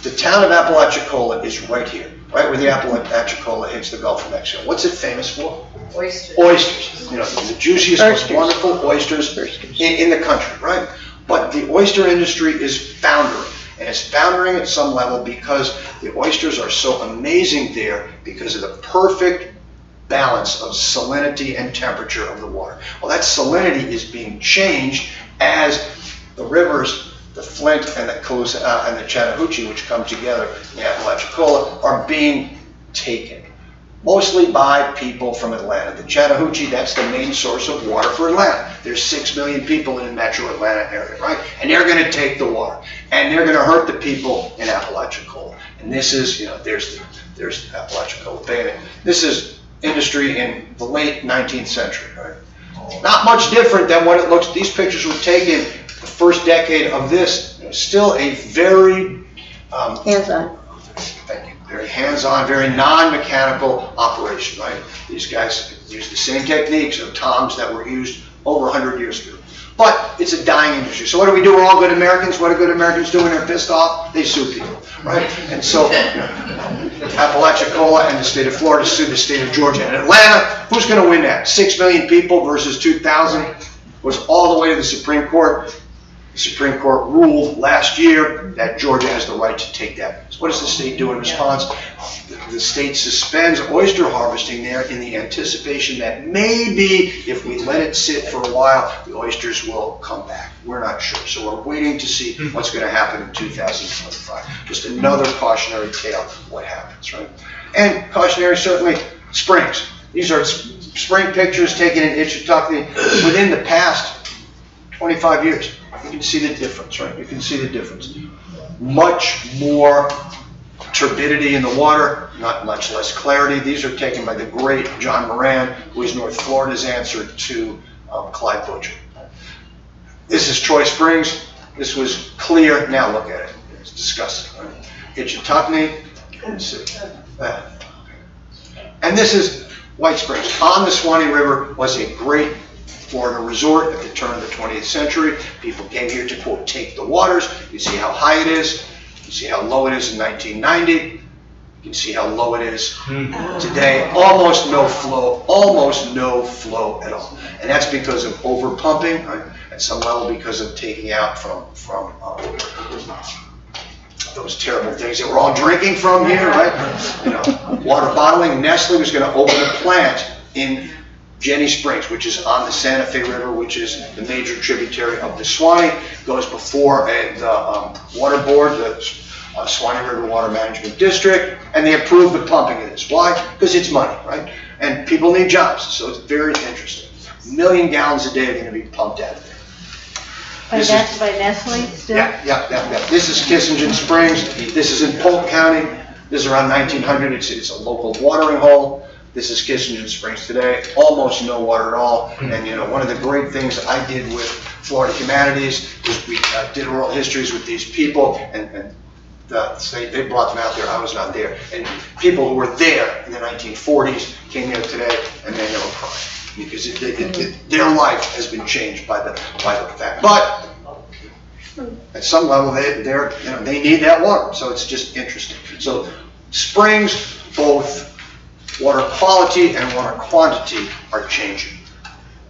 Speaker 2: the town of Apalachicola is right here, right where the Apalachicola hits the Gulf of Mexico. What's it famous for?
Speaker 3: Oysters.
Speaker 2: Oysters. You know, the juiciest, most wonderful oysters in the country, right? But the oyster industry is foundering. And it's foundering at some level because the oysters are so amazing there because of the perfect balance of salinity and temperature of the water. Well, that salinity is being changed as the rivers, the Flint and the Chattahoochee, which come together in the Apalachicola, are being taken. Mostly by people from Atlanta. The Chattahoochee, that's the main source of water for Atlanta. There's 6 million people in the metro Atlanta area, right? And they're going to take the water. And they're going to hurt the people in Apalachicola. And this is, you know, there's the Apalachicola Bay. This is industry in the late 19th century, right? Not much different than what it looks. These pictures were taken the first decade of this. Still a very
Speaker 4: Hands-on.
Speaker 2: thank you. Very hands-on, very non-mechanical operation, right? These guys use the same techniques of toms that were used over 100 years ago. But it's a dying industry. So what do we do? We're all good Americans. What do good Americans do when they're pissed off? They sue people, right? And so Apalachicola and the state of Florida sued the state of Georgia. And Atlanta, who's going to win that? 6 million people versus 2,000 was all the way to the Supreme Court. The Supreme Court ruled last year that Georgia has the right to take that. So what does the state do in response? The state suspends oyster harvesting there in the anticipation that maybe if we let it sit for a while, the oysters will come back. We're not sure. So we're waiting to see what's going to happen in 2025. Just another cautionary tale of what happens, right? And cautionary, certainly, springs. These are spring pictures taken in Itchitucky within the past 25 years. You can see the difference, right? You can see the difference. Much more turbidity in the water, not much less clarity. These are taken by the great John Moran, who is North Florida's answer to Clyde Butcher. This is Troy Springs. This was clear. Now look at it. It's disgusting, right? Itchitucky. And this is White Springs. On the Swanee River was a great Florida resort at the turn of the 20th century. People came here to, quote, take the waters. You see how high it is. You see how low it is in 1990. You can see how low it is today. Almost no flow at all. And that's because of over pumping, right? At some level because of taking out from those terrible things that we're all drinking from here, right? You know, water bottling. Nestle was going to open a plant in Jenny Springs, which is on the Santa Fe River, which is the major tributary of the Swanee, goes before the water board, the Swanee River Water Management District, and they approved the pumping of this. Why? Because it's money, right? And people need jobs, so it's very interesting. 1 million gallons a day are going to be pumped out of there.
Speaker 4: By Nestle still?
Speaker 2: Yeah. This is Kissingen Springs. This is in Polk County. This is around 1900. It's a local watering hole. This is Kissingen Springs today. Almost no water at all. And you know, one of the great things I did with Florida Humanities was we did oral histories with these people, and they brought them out there. I was not there. And people who were there in the 1940s came here today, and they never cried because their life has been changed by the fact. But at some level, they need that water. So it's just interesting. So springs, both water quality and water quantity are changing.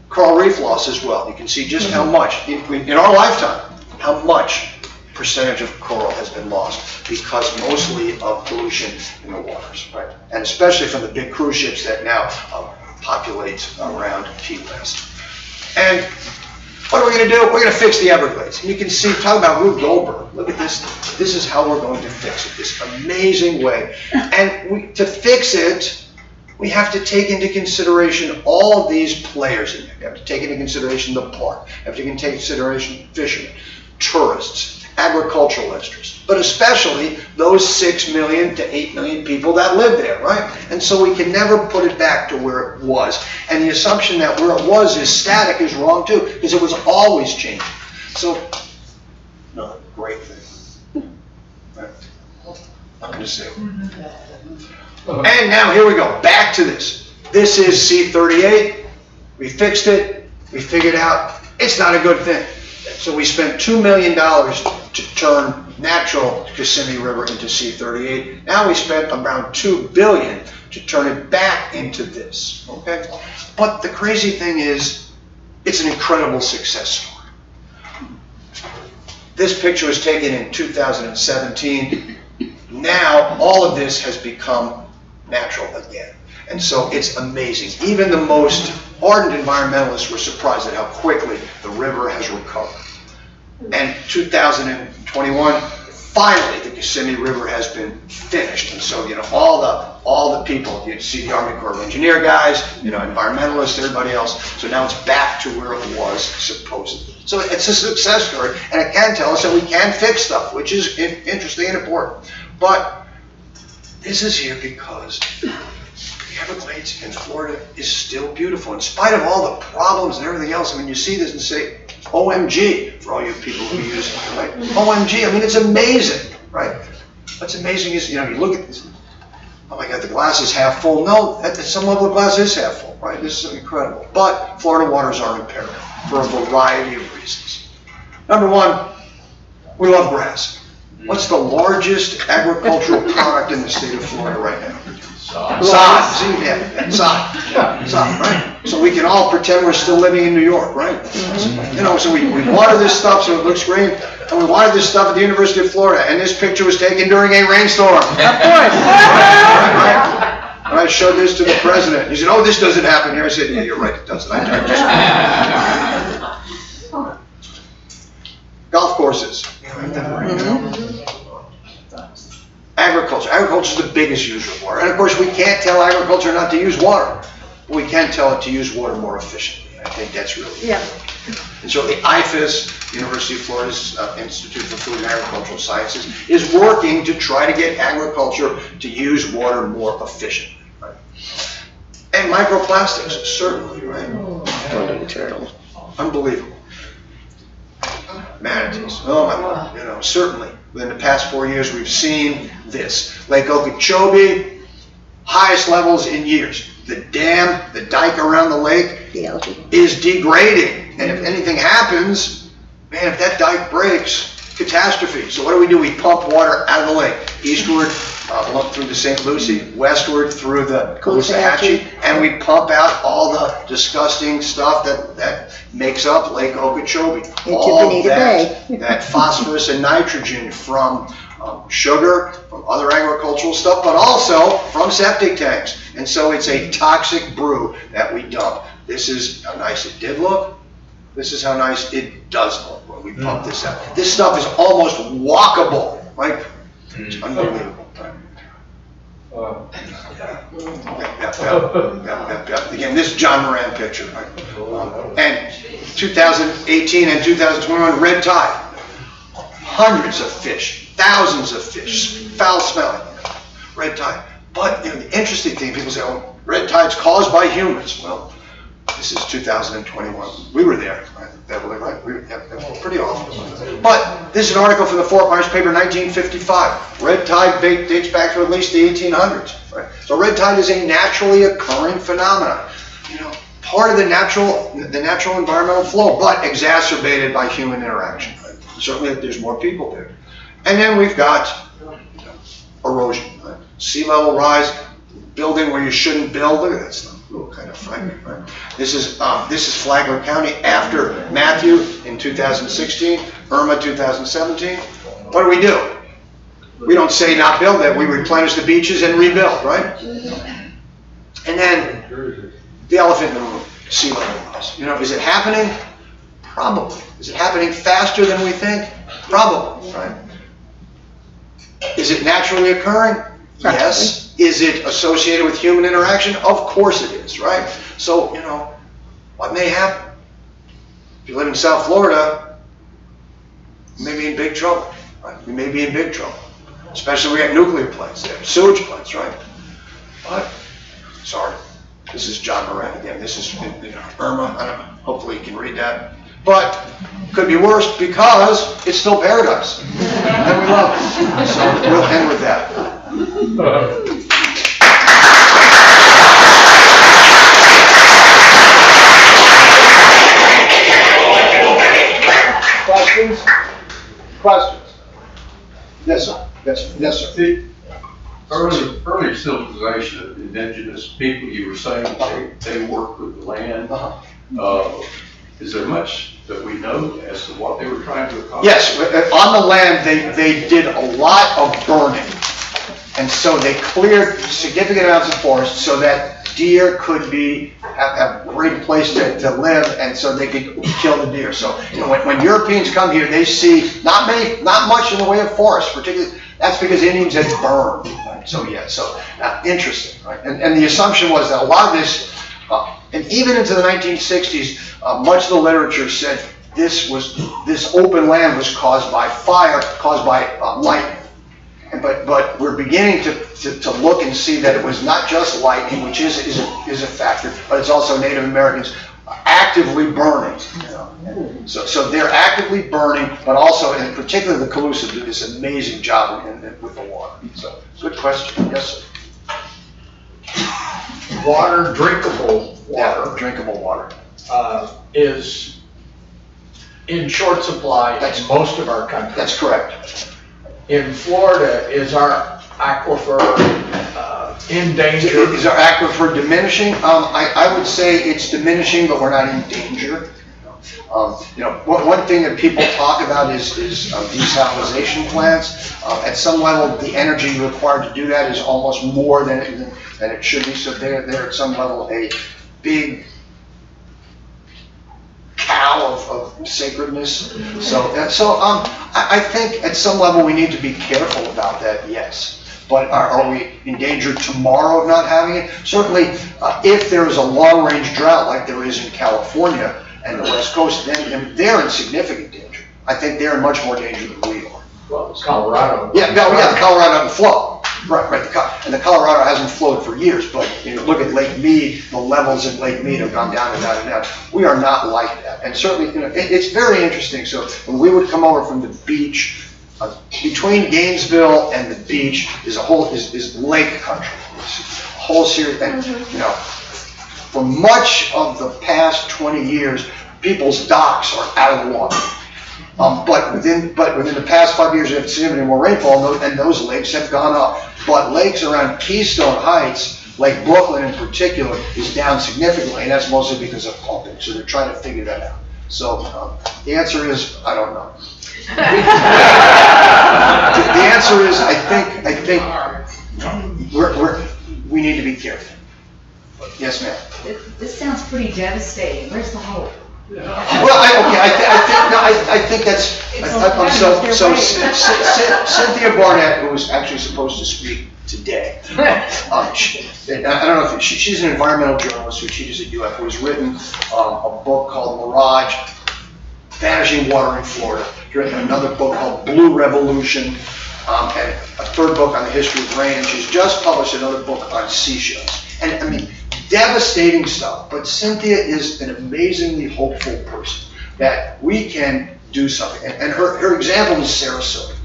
Speaker 2: Coral reef loss as well. You can see just how much, in our lifetime, how much percentage of coral has been lost because mostly of pollution in the waters, right? And especially from the big cruise ships that now populate around Key West. And what are we going to do? We're going to fix the Everglades. And you can see, talk about Rube Goldberg. Look at this. This is how we're going to fix it, this amazing way. And to fix it, we have to take into consideration all of these players in there. We have to take into consideration the park. We have to take into consideration fishermen, tourists, agricultural interests, but especially those 6 million to 8 million people that live there, right? And so we can never put it back to where it was. And the assumption that where it was is static is wrong too, because it was always changing. So, no, great thing. Right. I'm going to say. And now here we go, back to this. This is C38. We fixed it. We figured out it's not a good thing. So we spent $2 million to turn natural Kissimmee River into C38. Now we spent around $2 billion to turn it back into this, okay? But the crazy thing is, it's an incredible success story. This picture was taken in 2017. Now all of this has become natural again. And so it's amazing. Even the most ardent environmentalists were surprised at how quickly the river has recovered. And 2021, finally, the Kissimmee River has been finished. And so, you know, all the people, you see the Army Corps of Engineer guys, you know, environmentalists, everybody else. So now it's back to where it was supposedly. So it's a success story, and it can tell us that we can fix stuff, which is interesting and important. But this is here because the Everglades in Florida is still beautiful. In spite of all the problems and everything else, I mean, you see this and say, OMG, for all you people who use it, right? OMG, I mean, it's amazing, right? What's amazing is, you know, you look at this, oh my God, the glass is half full. No, at some level the glass is half full, right? This is incredible. But Florida waters are in peril for a variety of reasons. Number one, we love grass. What's the largest agricultural product in the state of Florida right now? Sod. See, yeah, sod, right? So we can all pretend we're still living in New York, right? You know, so we water this stuff so it looks green, and we water this stuff at the University of Florida, and this picture was taken during a rainstorm. Of course. Right? And I showed this to the president. He said, "Oh, this doesn't happen here." I said, "Yeah, you're right, it doesn't." Golf courses. Agriculture. Agriculture is the biggest user of water. And of course, we can't tell agriculture not to use water. But we can tell it to use water more efficiently. I think that's really important. And so the IFAS, University of Florida's Institute for Food and Agricultural Sciences, is working to try to get agriculture to use water more efficiently. Right? And microplastics, certainly, right? Unbelievable. Manatees. Oh my God. You know, certainly. Within the past 4 years, we've seen this. Lake Okeechobee, highest levels in years. The dam, the dike around the lake is degrading. And if anything happens, man, if that dike breaks, catastrophe. So what do? We pump water out of the lake, eastward, up through the St. Lucie, westward through the Caloosahatchee, and we pump out all the disgusting stuff that makes up Lake Okeechobee. All that phosphorus and nitrogen from sugar, from other agricultural stuff, but also from septic tanks. And so it's a toxic brew that we dump. This is how nice it did look. This is how nice it does look when we pump this out. This stuff is almost walkable, right? It's unbelievable. Again, this is John Moran picture. Right? And 2018 and 2021, red tide. Hundreds of fish, thousands of fish, foul smelling, red tide. But you know, the interesting thing, people say, oh, red tide's caused by humans. Well, this is 2021. We were there, right? Beverly, right? We were pretty awful. But this is an article from the Fort Myers paper, 1955. Red tide dates back to at least the 1800s. Right? So red tide is a naturally occurring phenomenon. You know, part of the natural environmental flow, but exacerbated by human interaction. Right? Certainly, there's more people there. And then we've got erosion, right? Sea level rise, building where you shouldn't build. Look at that stuff. Ooh, kind of frightening, right? This is Flagler County after Matthew in 2016, Irma 2017. What do? We don't say not build it. We replenish the beaches and rebuild, right? And then the elephant in the room, sea level rise. You know, is it happening? Probably. Is it happening faster than we think? Probably, right? Is it naturally occurring? Yes. Is it associated with human interaction? Of course it is, right? So, you know, what may happen? If you live in South Florida, we may be in big trouble, right? We may be in big trouble. Especially we have nuclear plants there, sewage plants, right? But, sorry, this is John Moran again. This is Irma. I don't know. Hopefully you can read that. But could be worse because it's still paradise, and we love it. So we'll end with that. Questions? Questions? Yes, sir. Yes, sir.
Speaker 5: The early civilization of indigenous people, you were saying they worked with the land. Is there much that we know as to what they were trying to accomplish?
Speaker 2: Yes, on the land they did a lot of burning. And so they cleared significant amounts of forest so that deer could have a great place to live, and so they could kill the deer. So when Europeans come here, they see not much in the way of forest, particularly. That's because Indians had burned. Right? So yeah, interesting, right? And the assumption was that a lot of this, and even into the 1960s, much of the literature said this open land was caused by fire, caused by lightning. But we're beginning to look and see that it was not just lightning, which is a factor, but it's also Native Americans actively burning. So they're actively burning, but also, in particular, the Calusa do this amazing job with the water. So, good question. Yes, sir.
Speaker 6: Water, drinkable water.
Speaker 2: Yeah, drinkable water.
Speaker 6: Is in short supply in most of our country.
Speaker 2: That's correct.
Speaker 6: In Florida, is our aquifer in danger?
Speaker 2: Is our aquifer diminishing? I would say it's diminishing, but we're not in danger. One thing that people talk about is desalination plants. At some level, the energy required to do that is almost more than it should be. So they're at some level a big cow of sacredness. So I think at some level we need to be careful about that. Yes. But are we in danger tomorrow of not having it? Certainly, if there is a long-range drought like there is in California and the West Coast, then they're in significant danger. I think they're in much more danger than we are.
Speaker 6: Well, it's Colorado.
Speaker 2: Yeah, the Colorado doesn't flow. Right. And the Colorado hasn't flowed for years, but look at Lake Mead, the levels in Lake Mead have gone down and down and down. We are not like that. And certainly, it's very interesting. So when we would come over from the beach, between Gainesville and the beach is lake country. It's a whole series, and for much of the past 20 years, people's docks are out of the water. But within the past 5 years, we have significantly more rainfall, and those lakes have gone up. But lakes around Keystone Heights, Lake Brooklyn in particular, is down significantly, and that's mostly because of pumping. So they're trying to figure that out. So the answer is, I don't know. The answer is, I think we need to be careful. Yes, ma'am.
Speaker 7: This sounds pretty devastating. Where's the hope?
Speaker 2: Well, I think that's. So Cynthia Barnett, who was actually supposed to speak today, I don't know if she's an environmental journalist who teaches at UF, who has written a book called Mirage, Vanishing Water in Florida. She's written another book called Blue Revolution, and a third book on the history of rain, and she's just published another book on seashells. And I mean, devastating stuff, but Cynthia is an amazingly hopeful person that we can do something. And her example is Sarasota.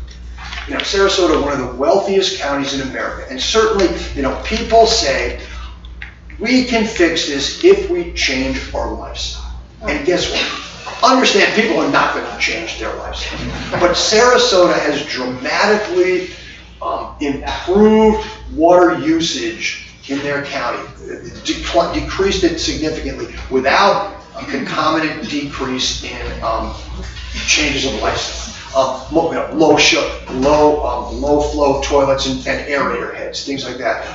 Speaker 2: Sarasota, one of the wealthiest counties in America, and certainly, people say we can fix this if we change our lifestyle. And guess what? Understand, people are not going to change their lifestyle. But Sarasota has dramatically improved water usage in their county, decreased it significantly without a concomitant decrease in changes of lifestyle. Low flow toilets and aerator heads, things like that.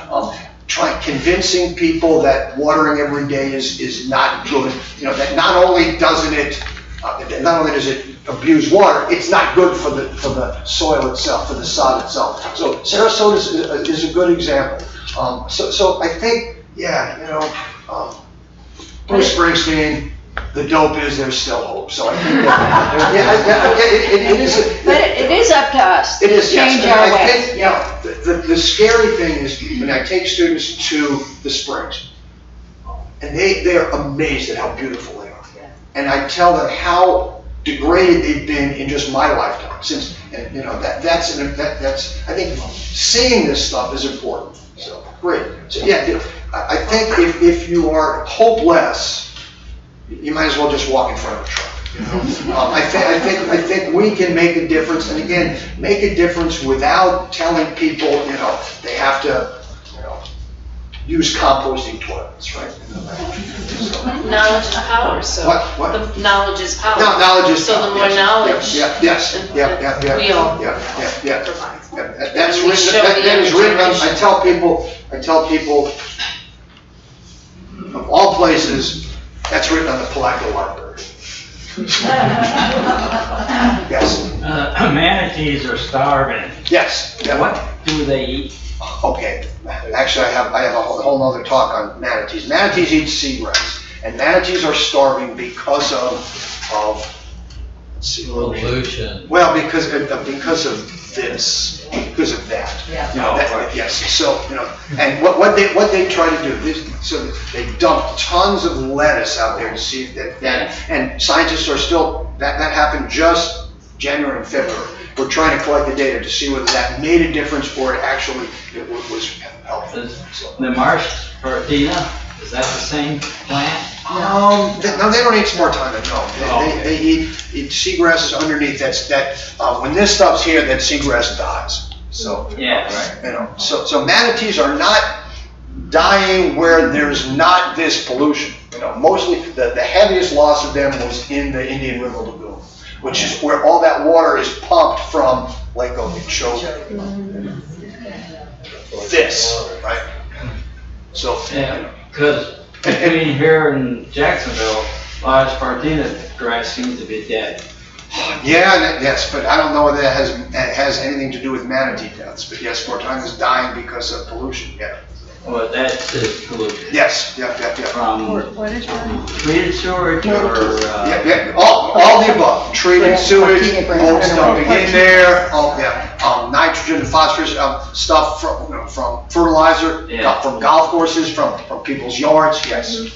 Speaker 2: Convincing people that watering every day is not good. That not only does it abuse water, it's not good for the soil itself, for the sod itself. So Sarasota is a good example. So I think, Bruce Springsteen, the dope is there's still hope. So I think that, it is.
Speaker 4: But it is up to us to
Speaker 2: It is, yes.
Speaker 4: change
Speaker 2: And
Speaker 4: our
Speaker 2: I
Speaker 4: ways.
Speaker 2: think, you know, the scary thing is when I take students to the springs, and they're amazed at how beautiful they are. And I tell them how degraded they've been in just my lifetime. Since, and, you know, that's I think seeing this stuff is important. So great. So yeah, I think if you are hopeless, you might as well just walk in front of a truck. You know? I think we can make a difference, and again, make a difference without telling people, you know, they have to, you know, use composting toilets, right?
Speaker 3: Knowledge is power, so.
Speaker 2: What?
Speaker 3: The knowledge is power.
Speaker 2: No, knowledge is
Speaker 3: So the
Speaker 2: power,
Speaker 3: more
Speaker 2: yes.
Speaker 3: knowledge.
Speaker 2: Yeah.
Speaker 3: We all
Speaker 2: Yeah.
Speaker 3: provide.
Speaker 2: That's
Speaker 3: We
Speaker 2: written.
Speaker 3: show
Speaker 2: That
Speaker 3: the
Speaker 2: is written.
Speaker 3: generation.
Speaker 2: I tell people, of all places, that's written on the Apalachicola library. Yes.
Speaker 8: Manatees are starving.
Speaker 2: Yes. Yeah.
Speaker 8: What do they eat?
Speaker 2: Okay. Actually, I have a whole nother talk on manatees. Manatees eat seagrass, and manatees are starving because of let's see,
Speaker 8: Pollution.
Speaker 2: well, because of this, because of that.
Speaker 7: Yeah.
Speaker 2: You know, that,
Speaker 8: right.
Speaker 2: yes. So, you know, and what they try to do is, so they dump tons of lettuce out there to see if that and scientists are still, that happened just January and February. We're trying to collect the data to see whether that made a difference or it actually was helpful. So.
Speaker 8: The marsh spartina, is that the same plant?
Speaker 2: No, they don't eat spartina, no. They eat seagrasses underneath. When this stuff's here, that seagrass dies. So,
Speaker 8: Yeah, right.
Speaker 2: you know, so manatees are not dying where there's not this pollution. You know, mostly the heaviest loss of them was in the Indian River Lagoon, which is where all that water is pumped from Lake Okeechobee. This, right? So,
Speaker 8: Yeah, because between here and Jacksonville, large spartina grass seems to be dead.
Speaker 2: yeah, yes, but I don't know whether that has anything to do with manatee deaths. But yes, spartina is dying because of pollution. Yeah.
Speaker 8: Well, that's pollution.
Speaker 2: Yes. Yeah.
Speaker 8: From
Speaker 4: What is that?
Speaker 8: treated sewage or,
Speaker 2: Yeah. All the above. Treated sewage, folks dumping in there. Nitrogen, phosphorus, stuff from fertilizer, from golf courses, from people's yards. Yes.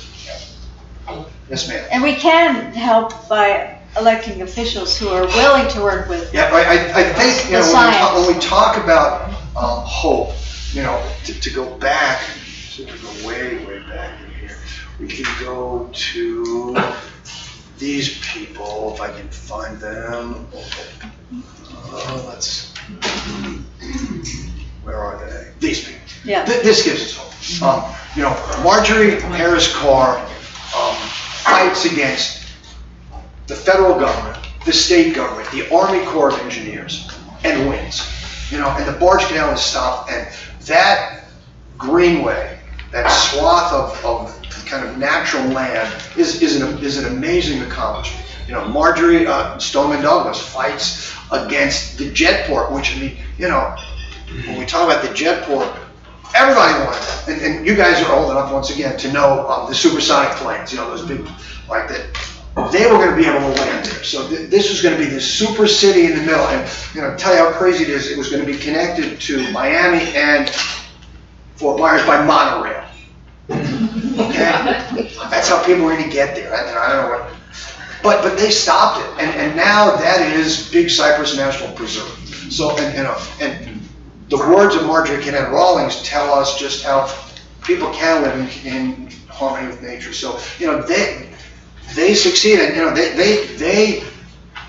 Speaker 2: Yes, ma'am.
Speaker 4: And we can help by electing officials who are willing to work with.
Speaker 2: Yeah, I think, you know,
Speaker 4: science.
Speaker 2: when we talk about hope, you know, to go back, so we go way back in here, we can go to these people, if I can find them. Where are they? These people.
Speaker 4: Yeah.
Speaker 2: This gives us hope. You know, Marjorie Harris Carr fights against the federal government, the state government, the Army Corps of Engineers, and wins. You know, and the barge canal is stopped, and that greenway, that swath of kind of natural land is an amazing accomplishment. You know, Marjorie Stoneman Douglas fights against the jetport, which, I mean, you know, when we talk about the jetport, everybody wanted that. And you guys are old enough, once again, to know the supersonic planes, you know, those big, like that. They were going to be able to land there. So this was going to be this super city in the middle. And, you know, tell you how crazy it is, it was going to be connected to Miami and Fort Myers by monorail. Okay? That's how people were going to get there. I don't know what. But they stopped it. And now that is Big Cypress National Preserve. So, and the words of Marjorie Kennett Rawlings tell us just how people can live in harmony with nature. So, you know, they succeeded. You know, they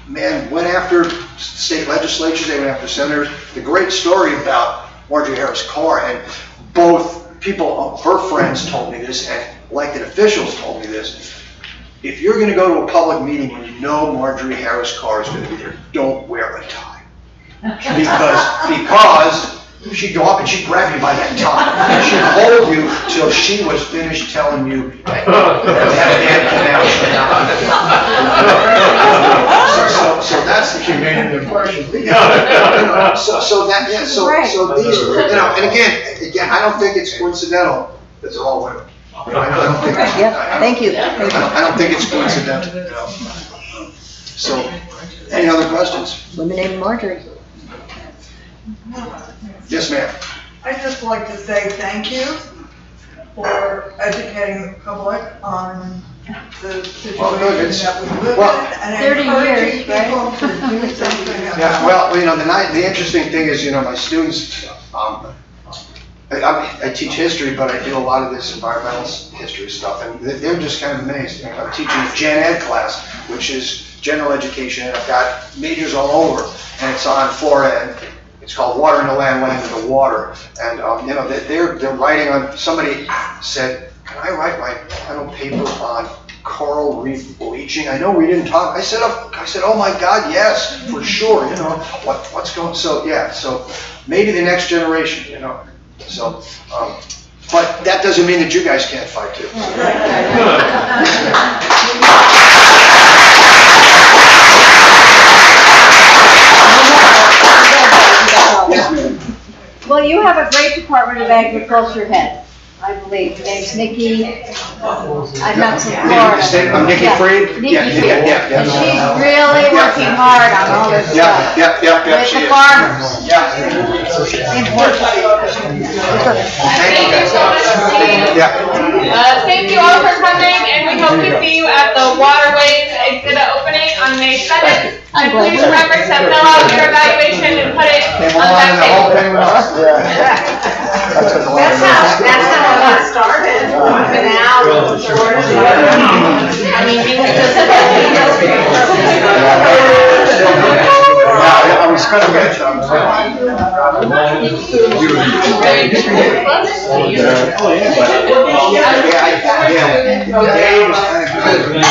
Speaker 2: went after state legislatures, they went after senators. The great story about Marjorie Harris Carr, and both people, her friends told me this, and elected officials told me this. If you're going to go to a public meeting when you know Marjorie Harris Carr is going to be there, don't wear a tie. Because she'd go up and she'd grab you by that tie. And she'd hold you till she was finished telling you that so that's the humane impression. So these, you know, and again, I don't think it's coincidental that they're all women. don't think.
Speaker 4: Yeah, thank you.
Speaker 2: I don't think it's coincidental. You know. So, any other questions?
Speaker 4: Women named Marjorie.
Speaker 2: Yes, ma'am.
Speaker 9: I'd just like to say thank you for educating the public on the situation that we live in and
Speaker 4: 30
Speaker 9: encouraging
Speaker 4: years, right?
Speaker 9: people to do something about it.
Speaker 2: Yeah, well, you know, the interesting thing is, you know, my students, I teach history, but I do a lot of this environmental history stuff, and they're just kind of amazed. I'm teaching a Gen Ed class, which is general education, and I've got majors all over, and it's on Florida, and it's called Water in the Land, Land in the Water. And, you know, they're writing on, somebody said, can I write my final paper on coral reef bleaching? I know we didn't talk. I said, oh my God, yes, for sure. You know, what's going, so yeah, so maybe the next generation, you know. So, but that doesn't mean that you guys can't fight too.
Speaker 4: Well, you have a great Department of Agriculture head, I believe. Her name's Nikki. I'm not from Florida.
Speaker 2: I'm Nikki Freed?
Speaker 4: Nikki
Speaker 2: Yeah,
Speaker 4: Freed.
Speaker 2: yeah.
Speaker 4: And she's really working hard on all this stuff.
Speaker 2: Yeah,
Speaker 4: With
Speaker 2: she
Speaker 4: the
Speaker 2: is.
Speaker 4: farmers.
Speaker 2: Yeah.
Speaker 1: Thank you so much, Steve.
Speaker 2: Yeah.
Speaker 1: Thank you all for coming, and we hope to see you at the Waterways exhibit opening on May 7th. And please remember to fill out your evaluation and put it on the back page.
Speaker 3: That's how it started. Canal, Florida. I mean, you just.
Speaker 2: Yeah, I was kind of good. Yeah, Dave was kind of good.